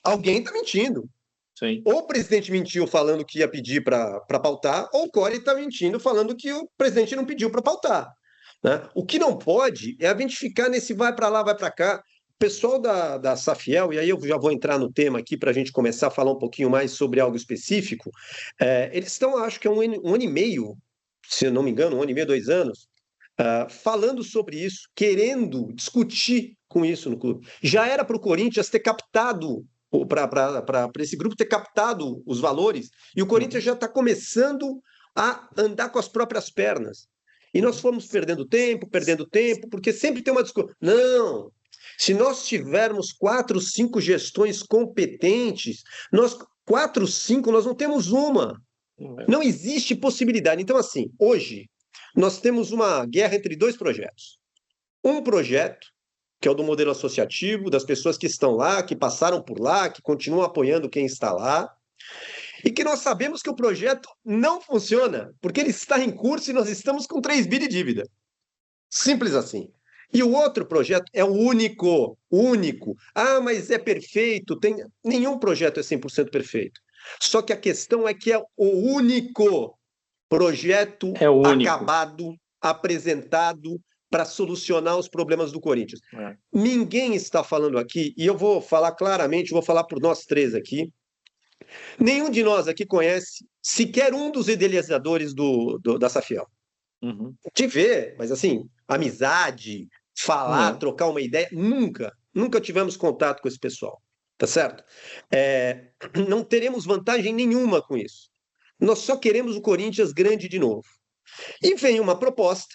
alguém está mentindo. Sim. Ou o presidente mentiu falando que ia pedir para pautar, ou o CORE está mentindo falando que o presidente não pediu para pautar. Né? O que não pode é a gente ficar nesse vai para lá, vai para cá. O pessoal da Safiel, e aí eu já vou entrar no tema aqui para a gente começar a falar um pouquinho mais sobre algo específico, eles estão, acho que é um ano e meio, se eu não me engano, 1 ano e meio, 2 anos, falando sobre isso, querendo discutir com isso no clube. Já era para o Corinthians ter captado para esse grupo ter captado os valores, e o Corinthians já está começando a andar com as próprias pernas. E nós fomos perdendo tempo, porque sempre tem uma discussão. Não! Se nós tivermos 4, 5 gestões competentes, 4, 5, nós não temos uma. Não existe possibilidade. Então, assim, hoje, nós temos uma guerra entre 2 projetos. Um projeto, que é o do modelo associativo, das pessoas que estão lá, que passaram por lá, que continuam apoiando quem está lá, e que nós sabemos que o projeto não funciona, porque ele está em curso e nós estamos com 3 bi de dívida. Simples assim. E o outro projeto é o único. Ah, mas é perfeito. Nenhum projeto é 100% perfeito. Só que a questão é que é o único projeto acabado, apresentado para solucionar os problemas do Corinthians. Ninguém está falando aqui, e eu vou falar claramente, vou falar por nós 3 aqui. Nenhum de nós aqui conhece sequer um dos idealizadores da Safiel. Te vê, mas assim, amizade, falar, trocar uma ideia, nunca tivemos contato com esse pessoal, tá certo? Não teremos vantagem nenhuma com isso. Nós só queremos o Corinthians grande de novo. E vem uma proposta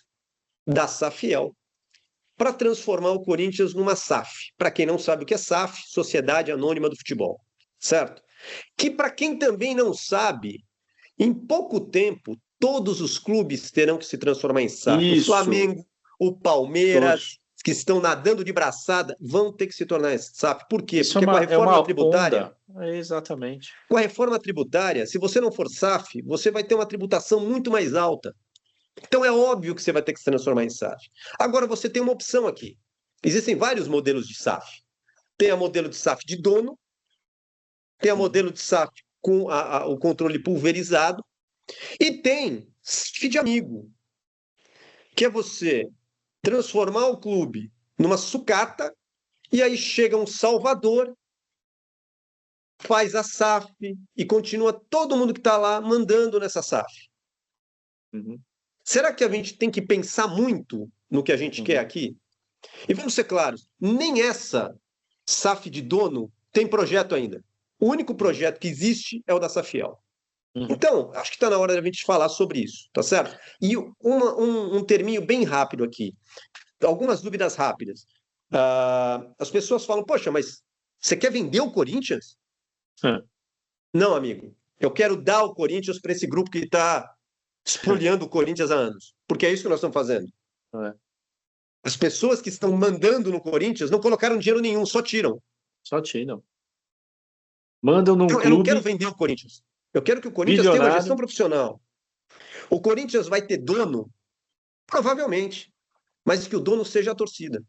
da Safiel para transformar o Corinthians numa SAF. Para quem não sabe o que é SAF, Sociedade Anônima do Futebol, certo? Que para quem também não sabe, em pouco tempo, todos os clubes terão que se transformar em SAF. Isso. O Flamengo, o Palmeiras, que estão nadando de braçada, vão ter que se tornar SAF. Por quê? Porque com a reforma tributária... Exatamente. Com a reforma tributária, se você não for SAF, você vai ter uma tributação muito mais alta. Então é óbvio que você vai ter que se transformar em SAF. Agora você tem uma opção aqui. Existem vários modelos de SAF. Tem a modelo de SAF de dono, tem a modelo de SAF com o controle pulverizado, e tem SAF de amigo, que é você transformar o clube numa sucata, e aí chega um salvador, faz a SAF e continua todo mundo que está lá mandando nessa SAF. Será que a gente tem que pensar muito no que a gente quer aqui? E vamos ser claros, nem essa SAF de dono tem projeto ainda. O único projeto que existe é o da Safiel. Então, acho que está na hora da gente falar sobre isso, tá certo? E um terminho bem rápido aqui. Algumas dúvidas rápidas. As pessoas falam, poxa, mas você quer vender o Corinthians? Não, amigo. Eu quero dar o Corinthians para esse grupo que está espoliando o Corinthians há anos. Porque é isso que nós estamos fazendo. As pessoas que estão mandando no Corinthians não colocaram dinheiro nenhum, só tiram. Mandam num clube... Eu não quero vender o Corinthians. Eu quero que o Corinthians tenha uma gestão profissional. O Corinthians vai ter dono? Provavelmente. Mas que o dono seja a torcida.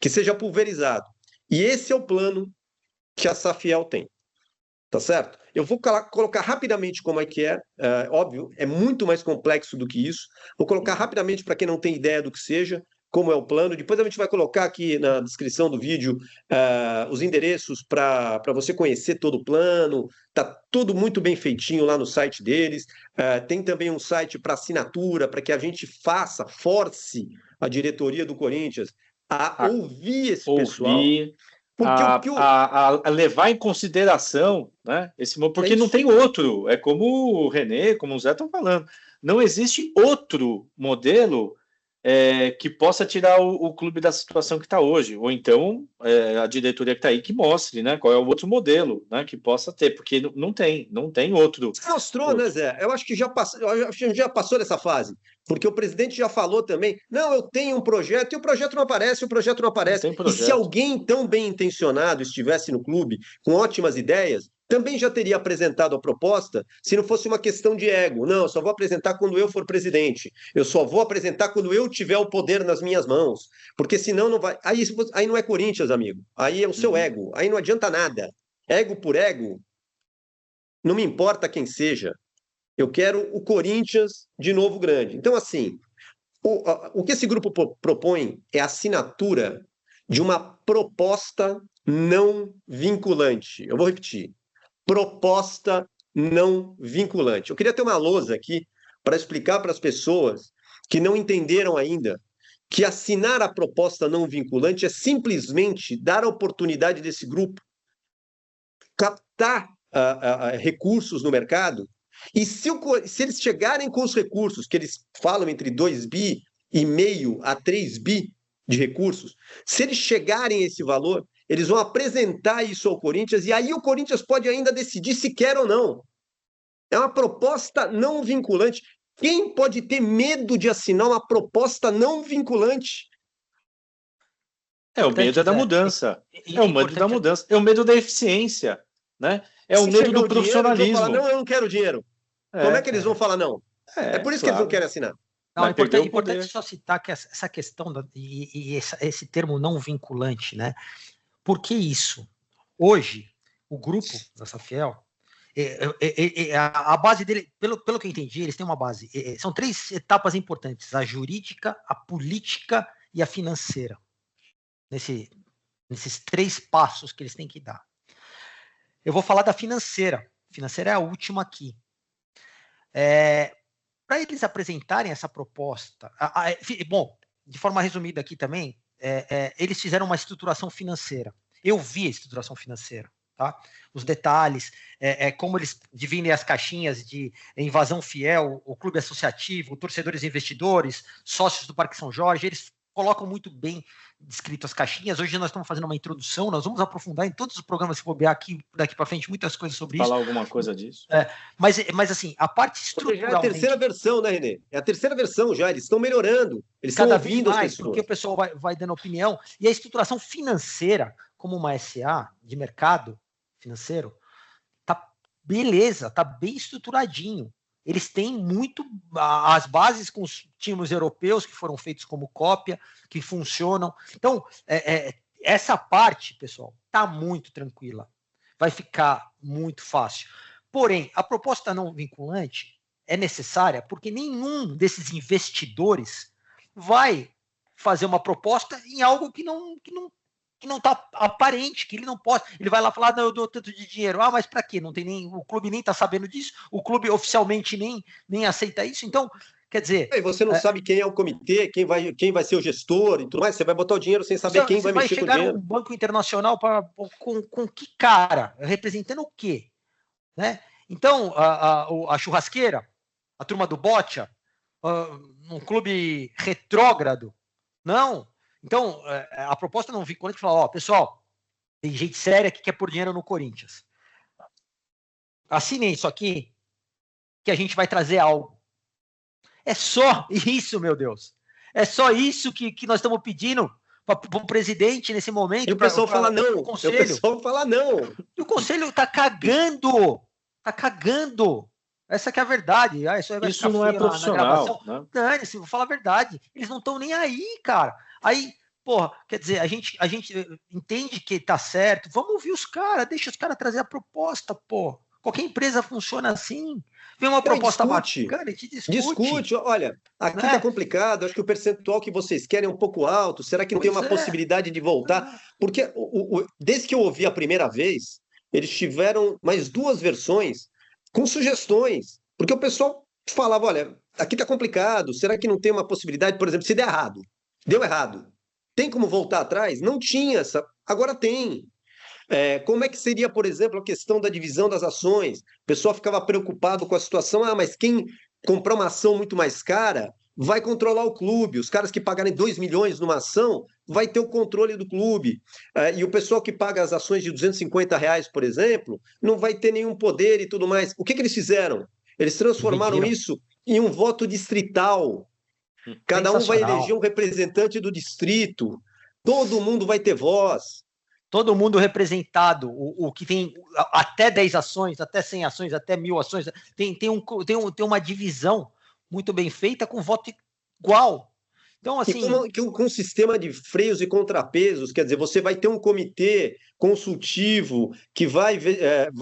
Que seja pulverizado. E esse é o plano que a Safiel tem. Tá certo? Eu vou colocar rapidamente como é que é. Óbvio, é muito mais complexo do que isso. Vou colocar rapidamente para quem não tem ideia do que seja, como é o plano. Depois a gente vai colocar aqui na descrição do vídeo os endereços para você conhecer todo o plano. Está tudo muito bem feitinho lá no site deles. Tem também um site para assinatura, para que a gente force a diretoria do Corinthians a ouvir esse pessoal. A levar em consideração, né, porque não tem outro. É como o René, como o Zé estão falando. Não existe outro modelo que possa tirar o clube da situação que está hoje, ou então a diretoria que está aí que mostre, né, qual é o outro modelo, né, que possa ter, porque não tem outro. Você mostrou, né, Zé? Eu acho que já passou dessa fase, porque o presidente já falou também, não, eu tenho um projeto, e o projeto não aparece. E se alguém tão bem intencionado estivesse no clube, com ótimas ideias, também já teria apresentado a proposta se não fosse uma questão de ego. Não, eu só vou apresentar quando eu for presidente. Eu só vou apresentar quando eu tiver o poder nas minhas mãos. Porque senão não vai... Aí não é Corinthians, amigo. Aí é o seu ego. Aí não adianta nada. Ego por ego, não me importa quem seja. Eu quero o Corinthians de novo grande. Então, assim, o que esse grupo propõe é a assinatura de uma proposta não vinculante. Eu vou repetir. Proposta não vinculante. Eu queria ter uma lousa aqui para explicar para as pessoas que não entenderam ainda que assinar a proposta não vinculante é simplesmente dar a oportunidade desse grupo captar recursos no mercado, e se eles chegarem com os recursos, que eles falam entre 2,5 bi a 3 bi de recursos, se eles chegarem a esse valor, eles vão apresentar isso ao Corinthians, e aí o Corinthians pode ainda decidir se quer ou não. É uma proposta não vinculante. Quem pode ter medo de assinar uma proposta não vinculante? O medo da mudança. É o medo da mudança. É o medo da eficiência, né? É o medo do profissionalismo. Falar, não, eu não quero dinheiro. Como é que eles vão falar não? É por isso que eles não querem assinar. Não, é importante só citar que essa questão esse termo não vinculante, né? Por que isso? Hoje, o grupo da Safiel, a base dele, pelo que eu entendi, eles têm uma base. São 3 etapas importantes: a jurídica, a política e a financeira. Nesses 3 passos que eles têm que dar. Eu vou falar da financeira. A financeira é a última aqui. Para eles apresentarem essa proposta, bom, de forma resumida aqui também, eles fizeram uma estruturação financeira. Eu vi a estruturação financeira, tá? Os detalhes, como eles dividem as caixinhas de invasão fiel, o clube associativo, torcedores e investidores, sócios do Parque São Jorge, eles colocam muito bem descrito as caixinhas. Hoje nós estamos fazendo uma introdução, nós vamos aprofundar em todos os programas que bobear aqui, daqui para frente, muitas coisas sobre isso. Falar alguma coisa disso. Mas assim, a parte estrutural... Já é a terceira versão, né, Renê? É a terceira versão já, eles estão melhorando, eles estão ouvindo as pessoas. Porque o pessoal vai dando opinião, e a estruturação financeira, como uma SA de mercado financeiro, tá beleza, tá bem estruturadinho. Eles têm muito as bases com os times europeus que foram feitos como cópia, que funcionam. Então, essa parte, pessoal, está muito tranquila. Vai ficar muito fácil. Porém, a proposta não vinculante é necessária porque nenhum desses investidores vai fazer uma proposta em algo que não está aparente, que ele não pode. Ele vai lá falar, não, eu dou tanto de dinheiro. Mas para quê? Não tem nem, o clube nem está sabendo disso, o clube oficialmente nem aceita isso. Então, quer dizer... E você não sabe quem é o comitê, quem vai ser o gestor e tudo mais, você vai botar o dinheiro sem saber quem vai mexer com o dinheiro. Você vai chegar num banco internacional com que cara? Representando o quê? Né? Então, a churrasqueira, a turma do Boccia, um clube retrógrado, não... Então, a proposta não vinculante fala, pessoal, tem gente séria que quer pôr dinheiro no Corinthians. Assinem isso aqui, que a gente vai trazer algo. É só isso, meu Deus. É só isso que nós estamos pedindo para o presidente nesse momento. E o pessoal fala não. O pessoal fala não. E o conselho está cagando. Está cagando. Essa que é a verdade. Isso não é profissional. Não, vou falar a verdade. Eles não estão nem aí, cara. Aí, porra, quer dizer, a gente entende que tá certo, vamos ouvir os caras, deixa os caras trazer a proposta, pô. Qualquer empresa funciona assim. Vem uma proposta bacana e te discute. Discute, olha, aqui tá complicado, acho que o percentual que vocês querem é um pouco alto, será que não tem uma possibilidade de voltar? Porque desde que eu ouvi a primeira vez, eles tiveram mais 2 versões com sugestões, porque o pessoal falava, olha, aqui tá complicado, será que não tem uma possibilidade, por exemplo, se der errado? Deu errado. Tem como voltar atrás? Não tinha essa. Agora tem. Como é que seria, por exemplo, a questão da divisão das ações? O pessoal ficava preocupado com a situação. Mas quem comprar uma ação muito mais cara vai controlar o clube. Os caras que pagarem 2 milhões numa ação vai ter o controle do clube. E o pessoal que paga as ações de R$250, por exemplo, não vai ter nenhum poder e tudo mais. O que eles fizeram? Eles transformaram isso em um voto distrital. Cada um vai eleger um representante do distrito. Todo mundo vai ter voz. Todo mundo representado. O que tem até 10 ações, até 100 ações, até 1000 ações. Tem uma divisão muito bem feita com voto igual. Então, assim... com um sistema de freios e contrapesos, quer dizer, você vai ter um comitê consultivo que vai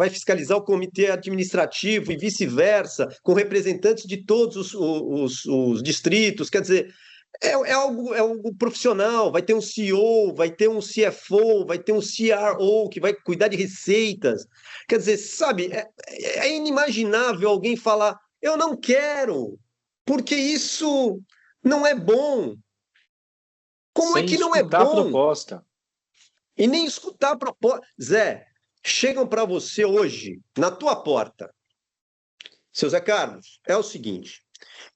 fiscalizar o comitê administrativo e vice-versa, com representantes de todos os distritos, quer dizer, é algo profissional, vai ter um CEO, vai ter um CFO, vai ter um CRO que vai cuidar de receitas, quer dizer, sabe, é inimaginável alguém falar, eu não quero, porque isso... não é bom. Como é que não é bom? Sem escutar a proposta. E nem escutar a proposta. Zé, chegam para você hoje, na tua porta, seu Zé Carlos, é o seguinte,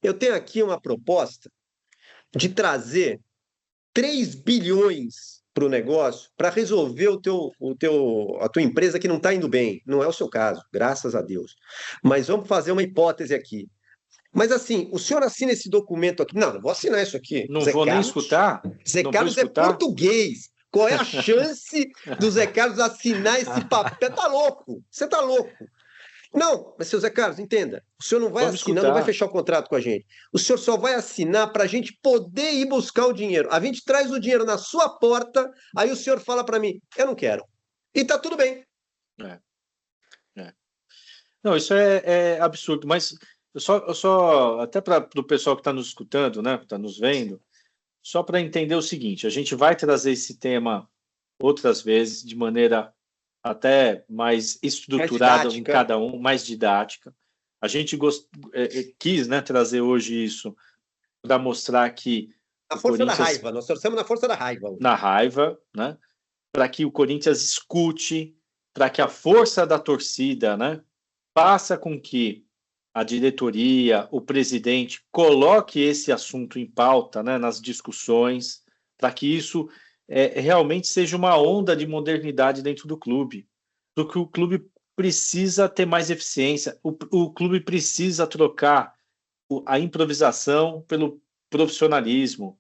eu tenho aqui uma proposta de trazer 3 bilhões para o negócio para resolver a tua empresa que não está indo bem. Não é o seu caso, graças a Deus. Mas vamos fazer uma hipótese aqui. Mas assim, o senhor assina esse documento aqui? Não, não vou assinar isso aqui. Não Zé vou nem Carlos, escutar. Zé Não Carlos vou é escutar. português. Qual é a chance do Zé Carlos assinar esse papel? Tá louco? Você tá louco? Não, mas seu Zé Carlos, entenda. O senhor não vai Vamos assinar, escutar. não vai fechar o contrato com a gente. O senhor só vai assinar para a gente poder ir buscar o dinheiro. A gente traz o dinheiro na sua porta, aí o senhor fala para mim, eu não quero. E tá tudo bem. Não, isso é absurdo, mas eu só até para o pessoal que está nos escutando, né, que está nos vendo, só para entender o seguinte, a gente vai trazer esse tema outras vezes, de maneira até mais estruturada em cada um, mais didática. A gente quis, né, trazer hoje isso para mostrar que A força da raiva, nós torcemos na força da raiva. Na raiva, né, para que o Corinthians escute, para que a força da torcida, né, faça com que a diretoria, o presidente, coloque esse assunto em pauta, né, nas discussões, para que isso realmente seja uma onda de modernidade dentro do clube. Porque o clube precisa ter mais eficiência, o clube precisa trocar a improvisação pelo profissionalismo.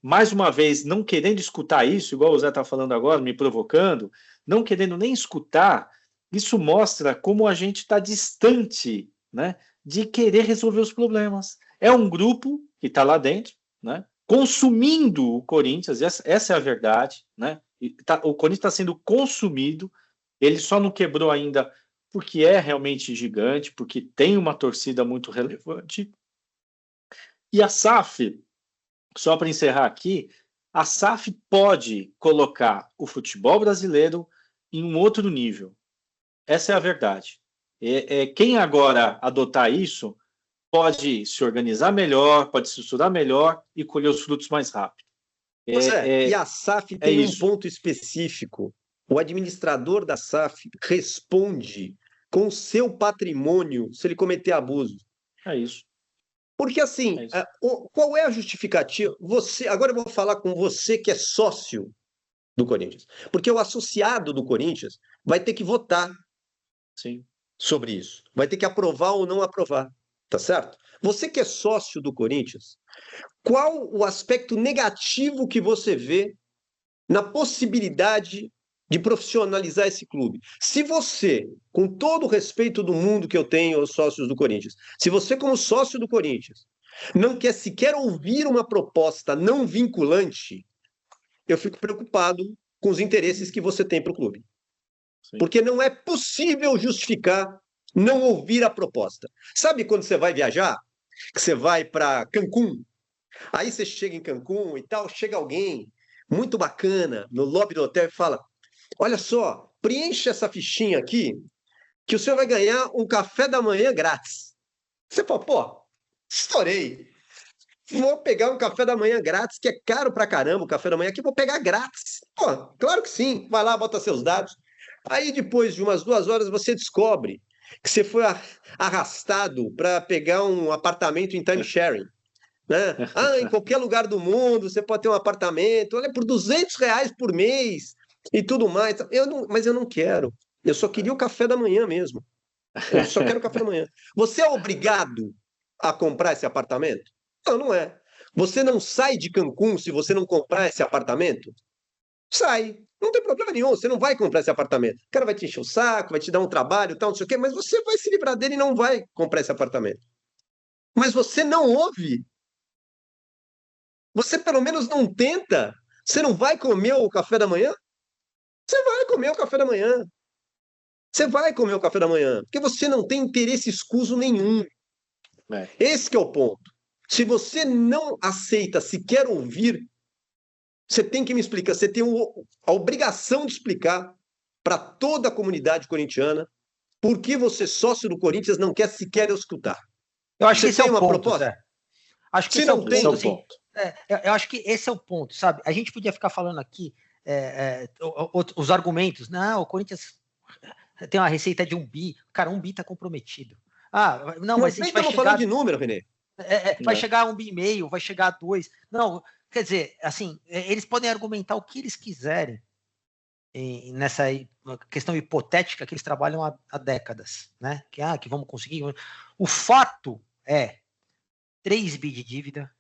Mais uma vez, não querendo escutar isso, igual o Zé está falando agora, me provocando, não querendo nem escutar, isso mostra como a gente está distante, né, de querer resolver os problemas. É um grupo que está lá dentro, né, consumindo o Corinthians, essa é a verdade, né? O Corinthians está sendo consumido, ele só não quebrou ainda porque é realmente gigante, porque tem uma torcida muito relevante. E a SAF, só para encerrar aqui, a SAF pode colocar o futebol brasileiro em um outro nível. Essa é a verdade. Quem agora adotar isso pode se organizar melhor, pode se estruturar melhor e colher os frutos mais rápido. E a SAF tem um ponto específico. O administrador da SAF responde com o seu patrimônio se ele cometer abuso. É isso. Porque assim, qual é a justificativa? Agora eu vou falar com você que é sócio do Corinthians. Porque o associado do Corinthians vai ter que votar sobre isso. Vai ter que aprovar ou não aprovar. Tá certo? Você que é sócio do Corinthians, qual o aspecto negativo que você vê na possibilidade de profissionalizar esse clube? Se você, com todo o respeito do mundo que eu tenho aos sócios do Corinthians, se você como sócio do Corinthians não quer sequer ouvir uma proposta não vinculante, eu fico preocupado com os interesses que você tem para o clube. Sim. Porque não é possível justificar não ouvir a proposta. Sabe quando você vai viajar? Que você vai para Cancún? Aí você chega em Cancún e tal, chega alguém muito bacana no lobby do hotel e fala: olha só, preencha essa fichinha aqui que o senhor vai ganhar um café da manhã grátis. Você fala, pô, estourei. Vou pegar um café da manhã grátis, que é caro pra caramba o café da manhã aqui, vou pegar grátis. Pô, claro que sim. Vai lá, bota seus dados. Aí depois de umas 2 horas você descobre que você foi arrastado para pegar um apartamento em time sharing. Né? Em qualquer lugar do mundo você pode ter um apartamento, olha, por R$200 por mês e tudo mais. Mas eu não quero. Eu só queria o café da manhã mesmo. Eu só quero o café da manhã. Você é obrigado a comprar esse apartamento? Não, não é. Você não sai de Cancún se você não comprar esse apartamento? Sai. Não tem problema nenhum, você não vai comprar esse apartamento. O cara vai te encher o saco, vai te dar um trabalho, tal, não sei o quê, mas você vai se livrar dele e não vai comprar esse apartamento. Mas você não ouve. Você pelo menos não tenta. Você não vai comer o café da manhã? Você vai comer o café da manhã. Você vai comer o café da manhã, porque você não tem interesse escuso nenhum. Esse que é o ponto. Se você não aceita sequer ouvir, você tem que me explicar, você tem a obrigação de explicar para toda a comunidade corintiana por que você, sócio do Corinthians, não quer sequer escutar. Eu acho que esse é o ponto, Zé. Acho que esse é o ponto. Eu acho que esse é o ponto, sabe? A gente podia ficar falando aqui os argumentos. Não, o Corinthians tem uma receita de 1 bi, cara, 1 bi tá comprometido. Não, mas a gente vai chegar... falando de número, Renê. Vai chegar a 1,5 bi, vai chegar a 2. Não, quer dizer, assim, eles podem argumentar o que eles quiserem nessa questão hipotética que eles trabalham há décadas, né? Que vamos conseguir. O fato é 3 bi de dívida,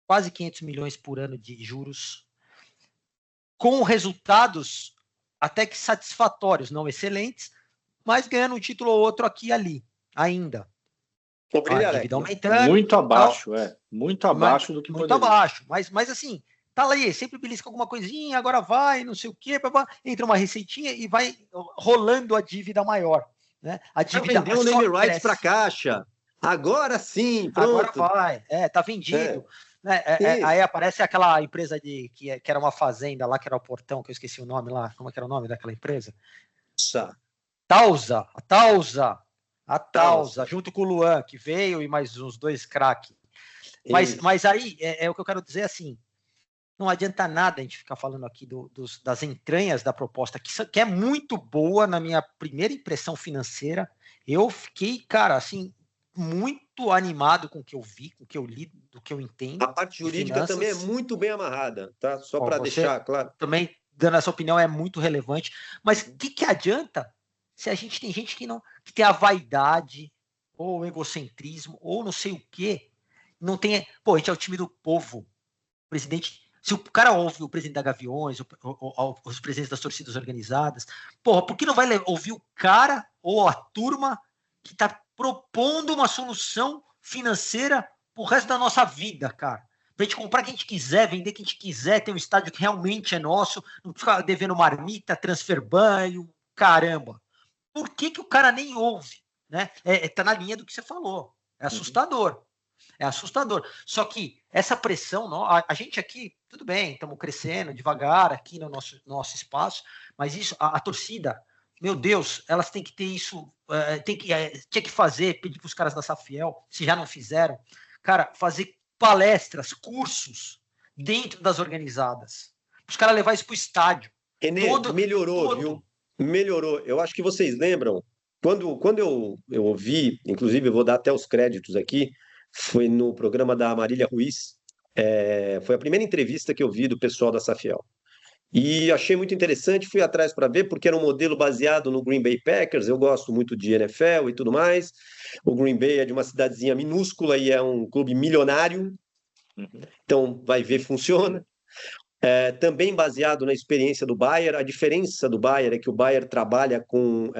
quase 500 milhões por ano de juros, com resultados até que satisfatórios, não excelentes, mas ganhando um título ou outro aqui e ali, ainda. A dívida aumentando. Muito abaixo, muito abaixo do que muito poderia. Abaixo, mas assim, tá lá aí, sempre belisca alguma coisinha, agora vai, não sei o quê, entra uma receitinha e vai rolando a dívida maior, né? A dívida vendeu o name rights para Caixa. Agora sim, pronto. Agora vai, tá vendido. Aí aparece aquela empresa que era uma fazenda lá, que era o Portão, que eu esqueci o nome lá. Como é que era o nome daquela empresa? A Tausa, junto com o Luan, que veio, e mais uns 2 craques. Mas aí é o que eu quero dizer, assim, não adianta nada a gente ficar falando aqui das entranhas da proposta, que é muito boa na minha primeira impressão financeira. Eu fiquei, cara, assim, muito animado com o que eu vi, com o que eu li, do que eu entendo. A parte jurídica também é muito bem amarrada, tá? Só para deixar claro. Também, dando essa opinião, é muito relevante. Mas o que adianta se a gente tem gente que tem a vaidade, ou o egocentrismo, ou não sei o quê, não tem... Pô, a gente é o time do povo. O presidente... Se o cara ouve o presidente da Gaviões, os presidentes das torcidas organizadas, porra, por que não vai ouvir o cara ou a turma que está propondo uma solução financeira pro resto da nossa vida, cara? Pra gente comprar o que a gente quiser, vender o que a gente quiser, ter um estádio que realmente é nosso, não ficar devendo marmita, transfer banho, caramba. Por que o cara nem ouve? Né? Tá na linha do que você falou. É assustador. É assustador. Só que essa pressão, a gente aqui, tudo bem, estamos crescendo devagar aqui no nosso espaço, mas isso, a torcida, meu Deus, elas têm que ter isso, tinha que fazer, pedir para os caras da Safiel, se já não fizeram, cara, fazer palestras, cursos dentro das organizadas. Os caras levar isso para o estádio. Renê, melhorou, viu? Melhorou. Eu acho que vocês lembram, quando eu ouvi, inclusive eu vou dar até os créditos aqui, foi no programa da Marília Ruiz, foi a primeira entrevista que eu vi do pessoal da Safiel. E achei muito interessante, fui atrás para ver, porque era um modelo baseado no Green Bay Packers, eu gosto muito de NFL e tudo mais. O Green Bay é de uma cidadezinha minúscula e é um clube milionário, então vai ver, funciona. Também baseado na experiência do Bayer. A diferença do Bayer é que o Bayer trabalha com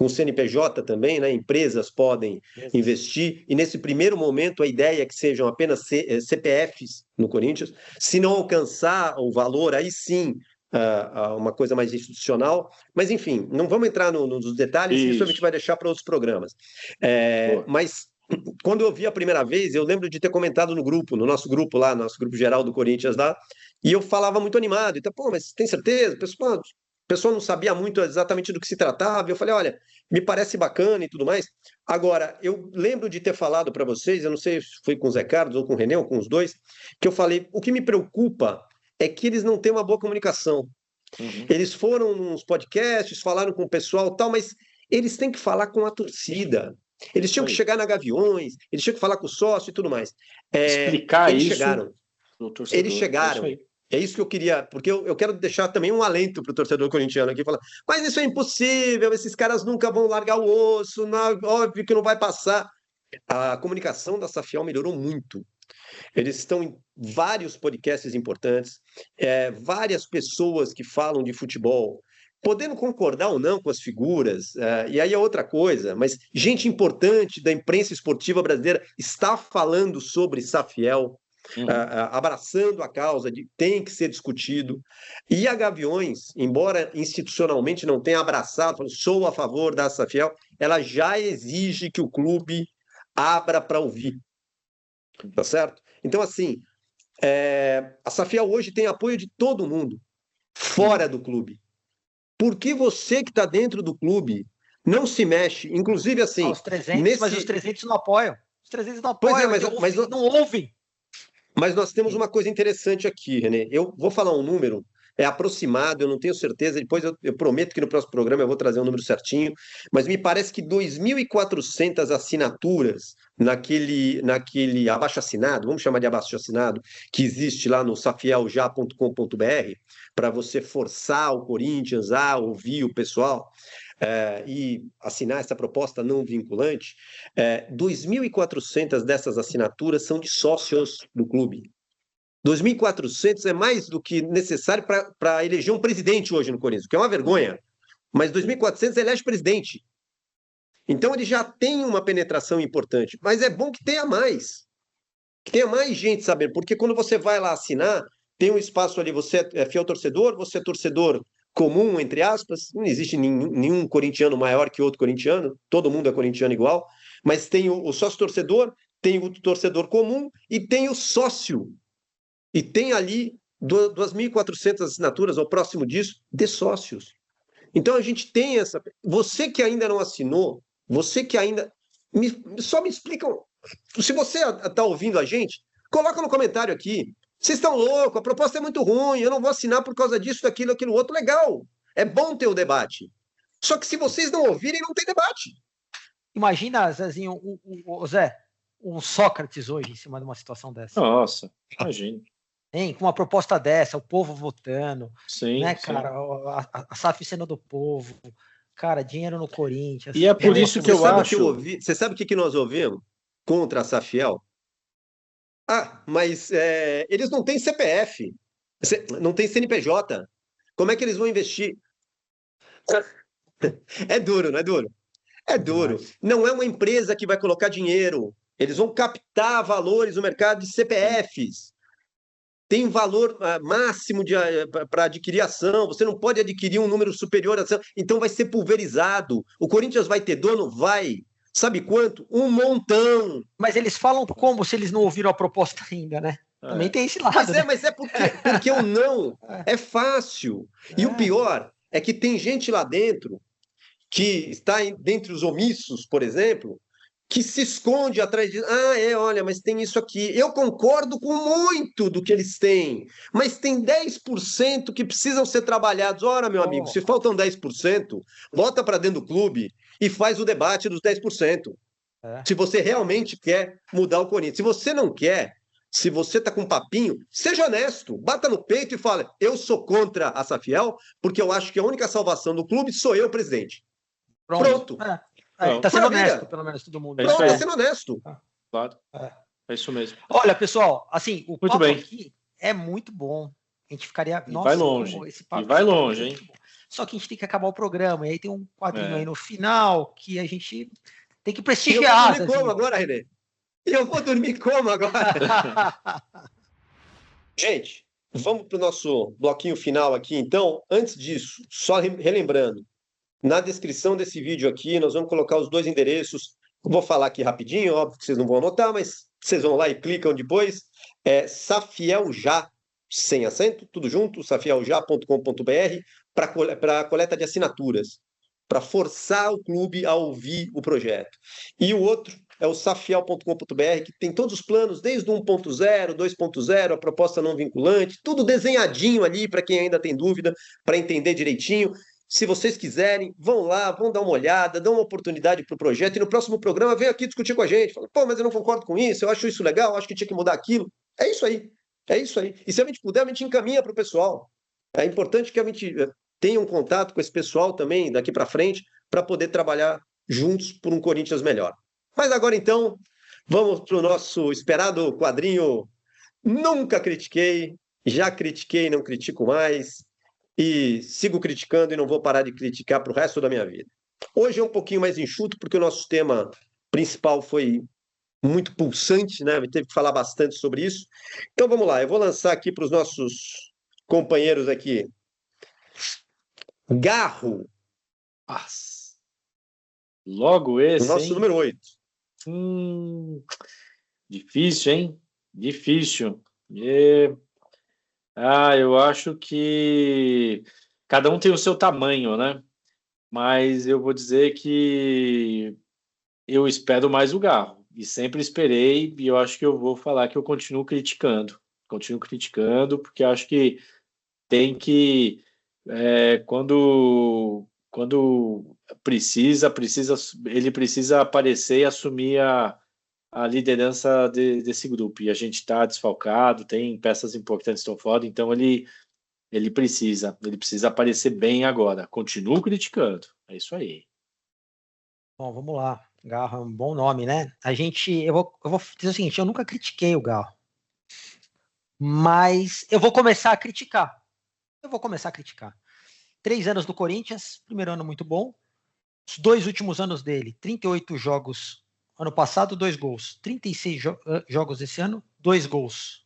CNPJ também, né? Empresas podem investir, e nesse primeiro momento a ideia é que sejam apenas CPFs no Corinthians. Se não alcançar o valor, aí sim, uma coisa mais institucional. Mas, enfim, não vamos entrar nos detalhes, isso a gente vai deixar para outros programas. Mas quando eu vi a primeira vez, eu lembro de ter comentado no nosso grupo lá, nosso grupo geral do Corinthians lá, e eu falava muito animado, então, pô, mas tem certeza? O pessoal não sabia muito exatamente do que se tratava, eu falei, olha, me parece bacana e tudo mais. Agora, eu lembro de ter falado para vocês, eu não sei se foi com o Zé Carlos ou com o René, ou com os dois, que eu falei, o que me preocupa é que eles não têm uma boa comunicação. Eles foram nos podcasts, falaram com o pessoal e tal, mas eles têm que falar com a torcida. Eles tinham que chegar na Gaviões, eles tinham que falar com o sócio e tudo mais. Explicar eles isso. Eles chegaram. É isso que eu queria, porque eu quero deixar também um alento para o torcedor corintiano aqui, falar, mas isso é impossível, esses caras nunca vão largar o osso, óbvio que não vai passar. A comunicação da Safiel melhorou muito. Eles estão em vários podcasts importantes, várias pessoas que falam de futebol, podendo concordar ou não com as figuras, e aí é outra coisa, mas gente importante da imprensa esportiva brasileira está falando sobre Safiel, abraçando a causa de tem que ser discutido. E a Gaviões, embora institucionalmente não tenha abraçado, falando, sou a favor da Safiel, ela já exige que o clube abra para ouvir. Tá certo? Então, assim, a Safiel hoje tem apoio de todo mundo, fora do clube. Por que você que está dentro do clube não se mexe? Inclusive, assim... Os 300, mas os 300 não apoiam. Os 300 não apoiam, mas não ouvem. Mas nós temos uma coisa interessante aqui, Renê. Eu vou falar um número é aproximado, eu não tenho certeza, depois eu prometo que no próximo programa eu vou trazer um número certinho, mas me parece que 2.400 assinaturas naquele abaixo-assinado, vamos chamar de abaixo-assinado, que existe lá no safieljá.com.br, para você forçar o Corinthians a ouvir o pessoal, e assinar essa proposta não vinculante, 2.400 dessas assinaturas são de sócios do clube. 2.400 é mais do que necessário para eleger um presidente hoje no Corinthians, que é uma vergonha. Mas 2.400 elege presidente. Então ele já tem uma penetração importante. Mas é bom que tenha mais. Que tenha mais gente sabendo. Porque quando você vai lá assinar, tem um espaço ali, você é fiel torcedor, você é torcedor comum, entre aspas. Não existe nenhum corintiano maior que outro corintiano. Todo mundo é corintiano igual. Mas tem o sócio-torcedor, tem o torcedor comum e tem o sócio. E tem ali 2.400 assinaturas, ou próximo disso, de sócios. Então a gente tem essa. Você que ainda não assinou, você que ainda. Só me explica. Se você está ouvindo a gente, coloca no comentário aqui. Vocês estão loucos, a proposta é muito ruim, eu não vou assinar por causa disso, daquilo, aquilo outro. Legal. É bom ter o debate. Só que se vocês não ouvirem, não tem debate. Imagina, Zezinho, Zé, um Sócrates hoje em cima de uma situação dessa. Nossa, imagina. Hein? Com uma proposta dessa, o povo votando, sim, né, sim. cara? A SAF sendo do povo, cara, dinheiro no Corinthians. E é por isso que eu acho. Você sabe o que nós ouvimos contra a Safiel? Mas eles não têm CPF, não têm CNPJ. Como é que eles vão investir? É duro, não é duro? É duro. Não é uma empresa que vai colocar dinheiro. Eles vão captar valores no mercado de CPFs. Tem valor máximo para adquirir ação, você não pode adquirir um número superior à ação, então vai ser pulverizado. O Corinthians vai ter dono? Vai. Sabe quanto? Um montão. Mas eles falam como se eles não ouviram a proposta ainda, né? Também tem esse lado. Mas é porque o não é fácil. E o pior é que tem gente lá dentro que está dentre os omissos, por exemplo, que se esconde atrás de... olha, mas tem isso aqui. Eu concordo com muito do que eles têm, mas tem 10% que precisam ser trabalhados. Ora, meu amigo, se faltam 10%, bota para dentro do clube e faz o debate dos 10%. Se você realmente quer mudar o Corinthians. Se você não quer, se você está com um papinho, seja honesto, bata no peito e fala, eu sou contra a Safiel, porque eu acho que a única salvação do clube sou eu, presidente. Pronto. Tá sendo honesto, pelo menos todo mundo. Pronto, tá sendo honesto. Claro. É isso mesmo. Olha, pessoal, assim, o muito papo bem. Aqui é muito bom. A gente ficaria... Nossa, vai longe. Esse papo vai longe, hein? Só que a gente tem que acabar o programa. E aí tem um quadrinho aí no final que a gente tem que prestigiar. Eu vou dormir como agora, Renê? Eu vou dormir como agora? Gente, vamos para o nosso bloquinho final aqui, então. Antes disso, só relembrando, na descrição desse vídeo aqui, nós vamos colocar os dois endereços. Eu vou falar aqui rapidinho, óbvio que vocês não vão anotar, mas vocês vão lá e clicam depois. Safieljá, sem acento, tudo junto, safieljá.com.br, para a coleta de assinaturas, para forçar o clube a ouvir o projeto. E o outro é o safiel.com.br, que tem todos os planos, desde o 1.0, 2.0, a proposta não vinculante, tudo desenhadinho ali para quem ainda tem dúvida, para entender direitinho. Se vocês quiserem, vão lá, vão dar uma olhada, dão uma oportunidade para o projeto, e no próximo programa vem aqui discutir com a gente. Fala, mas eu não concordo com isso, eu acho isso legal, acho que tinha que mudar aquilo. É isso aí. E se a gente puder, a gente encaminha para o pessoal. É importante que a gente tenha um contato com esse pessoal também, daqui para frente, para poder trabalhar juntos por um Corinthians melhor. Mas agora, então, vamos para o nosso esperado quadrinho Nunca Critiquei, já critiquei, não critico mais, e sigo criticando e não vou parar de criticar para o resto da minha vida. Hoje é um pouquinho mais enxuto, porque o nosso tema principal foi muito pulsante, né? Teve que falar bastante sobre isso. Então vamos lá, eu vou lançar aqui para os nossos companheiros aqui. Garro. Logo esse, nosso hein? número 8. Difícil, hein? Difícil. Eu acho que cada um tem o seu tamanho, né? Mas eu vou dizer que eu espero mais o Garro. E sempre esperei, e eu acho que eu vou falar que eu continuo criticando. Continuo criticando, porque acho que tem que, quando ele precisa aparecer e assumir a liderança desse grupo. E a gente está desfalcado, tem peças importantes que estão fora, então ele precisa aparecer bem agora. Continuo criticando. É isso aí. Bom, vamos lá. Garro é um bom nome, né? Eu vou dizer o seguinte, eu nunca critiquei o Garro. Mas eu vou começar a criticar. 3 anos do Corinthians, primeiro ano muito bom. Os 2 últimos anos dele, 38 jogos ano passado, 2 gols. 36 jogos esse ano, 2 gols.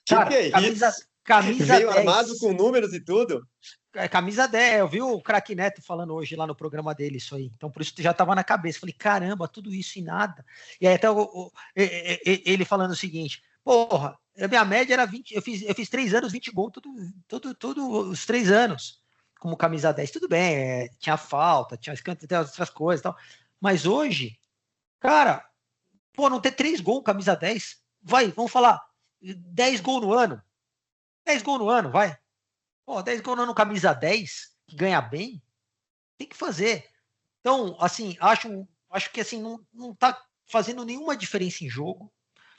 Cara, que é camisa veio 10. armado com números e tudo. Camisa 10, eu vi o Craque Neto falando hoje lá no programa dele isso aí. Então por isso já estava na cabeça. Falei, caramba, tudo isso e nada. E aí até ele falando o seguinte, porra, a minha média era 20, eu fiz 3 anos, 20 gols, tudo os 3 anos, como camisa 10. Tudo bem, tinha falta, tinha outras coisas e tal. Mas hoje, cara, não ter 3 gols, camisa 10, vamos falar, 10 gols no ano. 10 gols no ano, vai. 10 gols no ano, camisa 10, que ganha bem, tem que fazer. Então, assim, acho que assim, não tá fazendo nenhuma diferença em jogo.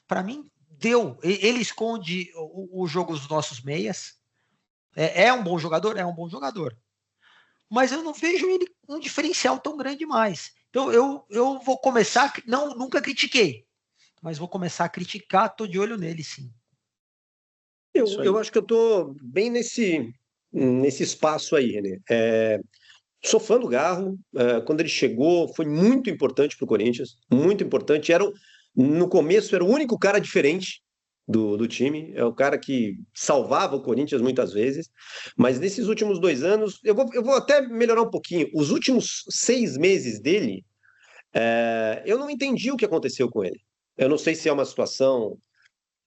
Para mim, deu. Ele esconde o jogo dos nossos meias. É um bom jogador? É um bom jogador. Mas eu não vejo ele um diferencial tão grande mais. Então, eu vou começar... Nunca critiquei. Mas vou começar a criticar, tô de olho nele, sim. Eu acho que eu tô bem nesse espaço aí, René. Sou fã do Garro. Quando ele chegou, foi muito importante para o Corinthians. Muito importante. No começo, era o único cara diferente do time. É o cara que salvava o Corinthians muitas vezes. Mas nesses últimos 2 anos, eu vou até melhorar um pouquinho. Os últimos 6 meses dele, eu não entendi o que aconteceu com ele. Eu não sei se é uma situação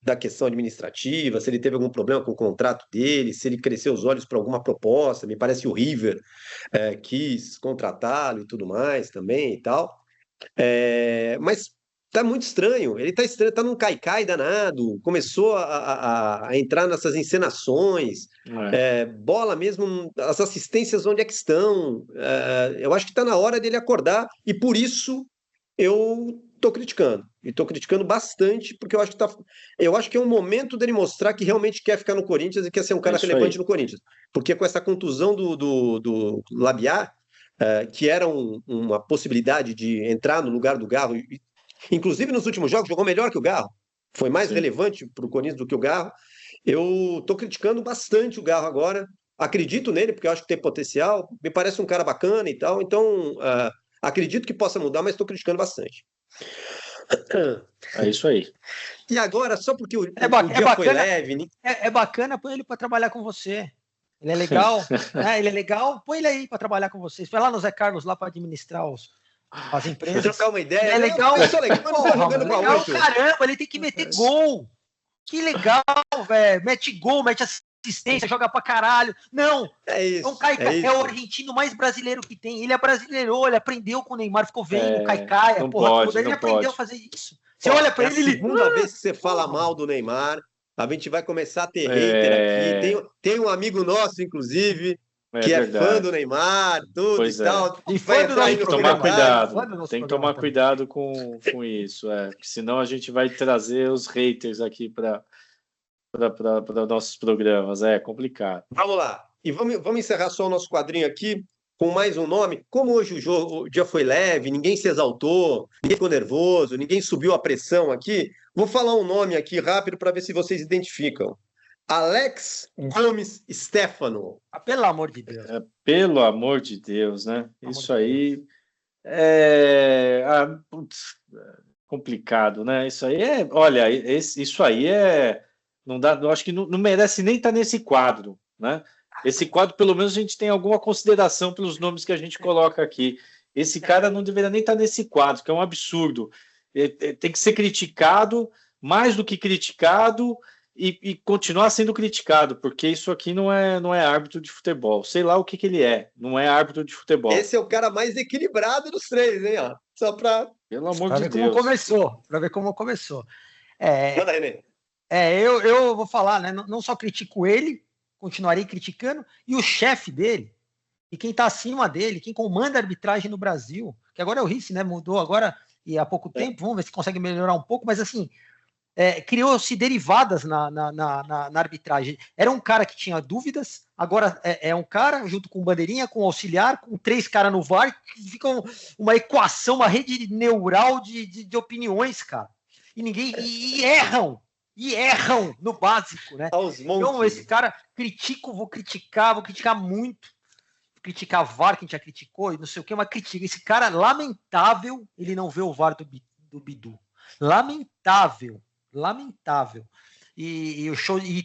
da questão administrativa, se ele teve algum problema com o contrato dele, se ele cresceu os olhos para alguma proposta. Me parece que o River quis contratá-lo e tudo mais também e tal. Mas tá muito estranho. Ele tá estranho, tá num caicai danado, começou a entrar nessas encenações, bola mesmo, as assistências onde é que estão. Eu acho que tá na hora dele acordar, e por isso eu tô criticando. E tô criticando bastante, porque eu acho que é um momento dele mostrar que realmente quer ficar no Corinthians e quer ser um cara relevante no Corinthians. Porque com essa contusão do Labiat, que era uma possibilidade de entrar no lugar do Garro, inclusive nos últimos jogos jogou melhor que o Garro, foi mais relevante para o Corinthians do que o Garro. Eu estou criticando bastante o Garro agora, acredito nele, porque eu acho que tem potencial, me parece um cara bacana e tal, então acredito que possa mudar, mas estou criticando bastante. É isso aí. E agora, só porque o dia foi leve... É bacana, põe ele para trabalhar com você. Ele é legal, né? Ele é legal, põe ele aí para trabalhar com vocês. Vai lá no Zé Carlos lá para administrar as empresas. Trocar uma ideia. É legal. Eu sou legal, mas não tá jogando pra legal, 8. caramba, ele tem que meter gol. Que legal, velho. Mete gol, mete assistência, joga pra caralho. Não, é isso. É o argentino mais brasileiro que tem. Ele é brasileiro, ele aprendeu com o Neymar, ficou vendo o Caicai, ele aprendeu a fazer isso. Você olha pra ele, a segunda vez que você fala mal do Neymar, a gente vai começar a ter hater aqui. Tem um amigo nosso, inclusive, que é fã do Neymar, tudo e tal. E fã do tem que tomar cuidado. Tem que tomar cuidado com isso. Porque senão a gente vai trazer os haters aqui para nossos programas. É complicado. Vamos lá. E vamos encerrar só o nosso quadrinho aqui com mais um nome. Como hoje o dia foi leve, ninguém se exaltou, ninguém ficou nervoso, ninguém subiu a pressão aqui, vou falar um nome aqui rápido para ver se vocês identificam. Alex Gomes Stefano. Pelo amor de Deus. Pelo amor de Deus, né? Isso aí complicado, né? Isso aí olha, isso aí não dá, eu acho que não merece nem estar nesse quadro, né? Esse quadro, pelo menos, a gente tem alguma consideração pelos nomes que a gente coloca aqui. Esse cara não deveria nem estar nesse quadro, que é um absurdo. Tem que ser criticado, mais do que criticado, e continuar sendo criticado, porque isso aqui não é árbitro de futebol. Sei lá o que ele é, não é árbitro de futebol. Esse é o cara mais equilibrado dos 3, hein? Ó. Só para... Pelo amor de Deus. Para ver como começou. Manda, René. Eu vou falar, né? Não só critico ele, continuarei criticando, e o chefe dele, e quem está acima dele, quem comanda a arbitragem no Brasil, que agora é o Ricci, né? Mudou agora e há pouco tempo, vamos ver se consegue melhorar um pouco, mas assim, criou-se derivadas na arbitragem. Era um cara que tinha dúvidas, agora é um cara junto com o bandeirinha, com o auxiliar, com 3 caras no VAR, que fica uma equação, uma rede neural de opiniões, cara. E ninguém erram no básico, né? Então esse cara vou criticar muito, criticar VAR, que a gente já criticou e não sei o que, mas critica esse cara. Lamentável ele não vê o VAR do Bidu, lamentável. E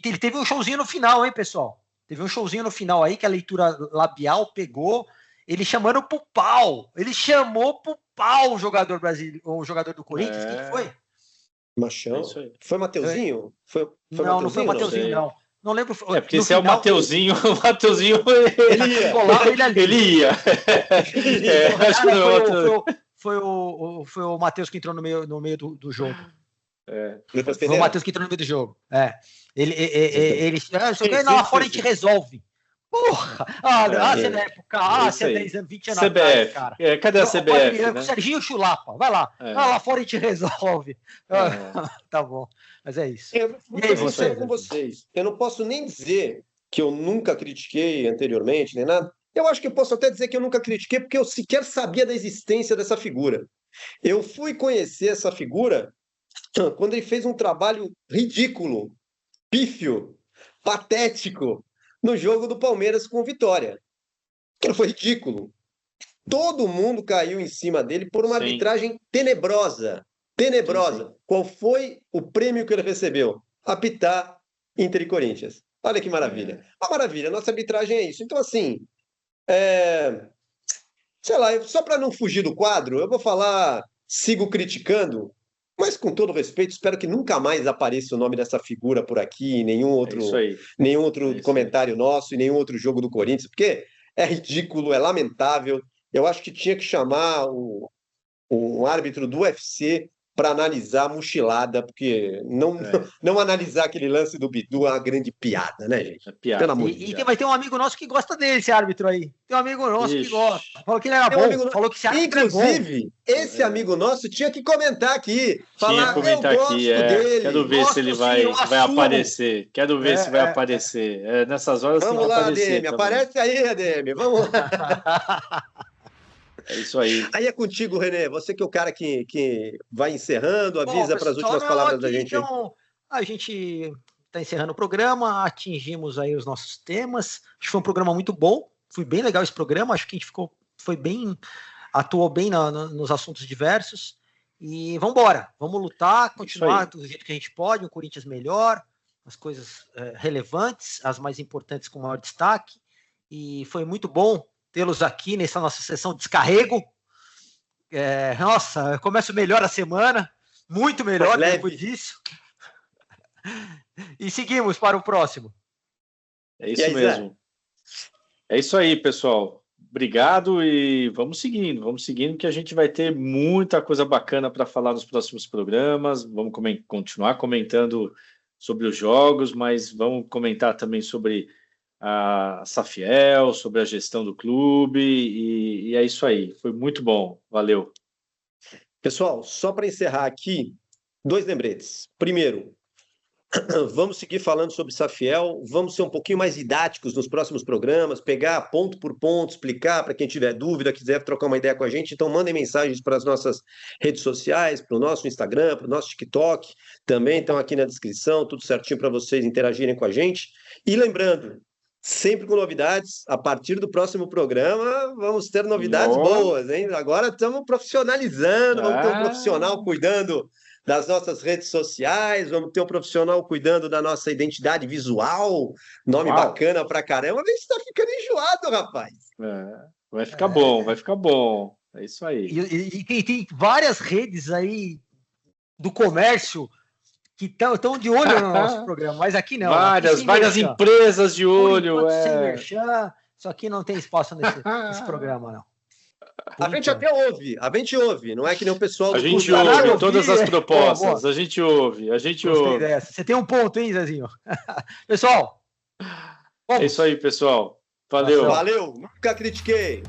ele teve um showzinho no final, hein, pessoal? Teve um showzinho no final aí que a leitura labial pegou, ele chamando pro pau. Ele chamou pro pau o jogador brasileiro, o jogador do Corinthians. Quem foi? Machão. Foi Mateuzinho? Não foi o Mateuzinho, não. Não lembro. Porque se é o Mateuzinho, ele ia. Foi o Matheus que entrou no meio do jogo. Foi o Matheus que entrou no meio do jogo. Ele lá fora a gente resolve. Porra! Se é da época, se é 10 anos, 20 anos atrás, cara. Cadê a CBF? Né? Serginho Chulapa, vai lá. Lá fora a gente resolve. Tá bom, mas é isso. Eu vou ser sincero com vocês. Eu não posso nem dizer que eu nunca critiquei anteriormente, nem nada. Eu acho que eu posso até dizer que eu nunca critiquei porque eu sequer sabia da existência dessa figura. Eu fui conhecer essa figura quando ele fez um trabalho ridículo, pífio, patético, no jogo do Palmeiras com o Vitória. Aquilo foi ridículo. Todo mundo caiu em cima dele por uma arbitragem tenebrosa. Sim. Qual foi o prêmio que ele recebeu? Apitar Inter e Corinthians. Olha que maravilha. Uma maravilha, nossa arbitragem é isso. Então, assim, sei lá, só para não fugir do quadro, eu vou falar, sigo criticando, mas com todo respeito, espero que nunca mais apareça o nome dessa figura por aqui, nenhum outro comentário nosso e nenhum outro jogo do Corinthians, porque é ridículo, é lamentável. Eu acho que tinha que chamar um árbitro do UFC para analisar a mochilada, porque não analisar aquele lance do Bidu é uma grande piada, né, gente? Piada. Pelo amor de Deus. Vai ter um amigo nosso que gosta dele, esse árbitro aí. Tem um amigo nosso que gosta. Falou que ele era bom. Falou que esse árbitro inclusive, esse amigo nosso tinha que comentar aqui. Falar, eu gosto dele. Quero ver se ele vai aparecer. Quero ver se vai aparecer. Nessas horas vamos tem que aparecer. Vamos lá, ADM. Aparece aí, ADM. Vamos lá. É isso aí. Aí é contigo, René. Você que é o cara que vai encerrando, avisa para as últimas palavras da gente. Então, a gente está encerrando o programa, atingimos aí os nossos temas. Acho que foi um programa muito bom. Foi bem legal esse programa. Acho que a gente atuou bem nos assuntos diversos. E vamos embora. Vamos lutar, continuar do jeito que a gente pode. Um Corinthians melhor, as coisas relevantes, as mais importantes com maior destaque. E foi muito bom tê-los aqui nessa nossa sessão de descarrego. Nossa, começo melhor a semana, muito melhor depois disso. E seguimos para o próximo. É isso mesmo. É isso aí, pessoal. Obrigado e vamos seguindo que a gente vai ter muita coisa bacana para falar nos próximos programas. Vamos continuar comentando sobre os jogos, mas vamos comentar também sobre a Safiel, sobre a gestão do clube, e é isso aí. Foi muito bom. Valeu. Pessoal, só para encerrar aqui, 2 lembretes. Primeiro, vamos seguir falando sobre Safiel, vamos ser um pouquinho mais didáticos nos próximos programas, pegar ponto por ponto, explicar para quem tiver dúvida, quiser trocar uma ideia com a gente, então mandem mensagens para as nossas redes sociais, para o nosso Instagram, para o nosso TikTok, também estão aqui na descrição, tudo certinho para vocês interagirem com a gente. E lembrando, sempre com novidades. A partir do próximo programa, vamos ter novidades boas, hein? Agora estamos profissionalizando, vamos ter um profissional cuidando das nossas redes sociais, vamos ter um profissional cuidando da nossa identidade visual, nome bacana pra caramba. Vê se tá ficando enjoado, rapaz. Vai ficar bom, vai ficar bom. É isso aí. E tem várias redes aí do comércio que estão de olho no nosso programa, mas aqui não. Várias empresas de olho. Sem merchan, só que não tem espaço nesse programa, não. A gente até ouve, não é que nem o pessoal do A gente ouve todas as propostas, a gente ouve. Você tem um ponto, hein, Zezinho? Pessoal, É isso aí, pessoal. Valeu. Valeu, nunca critiquei.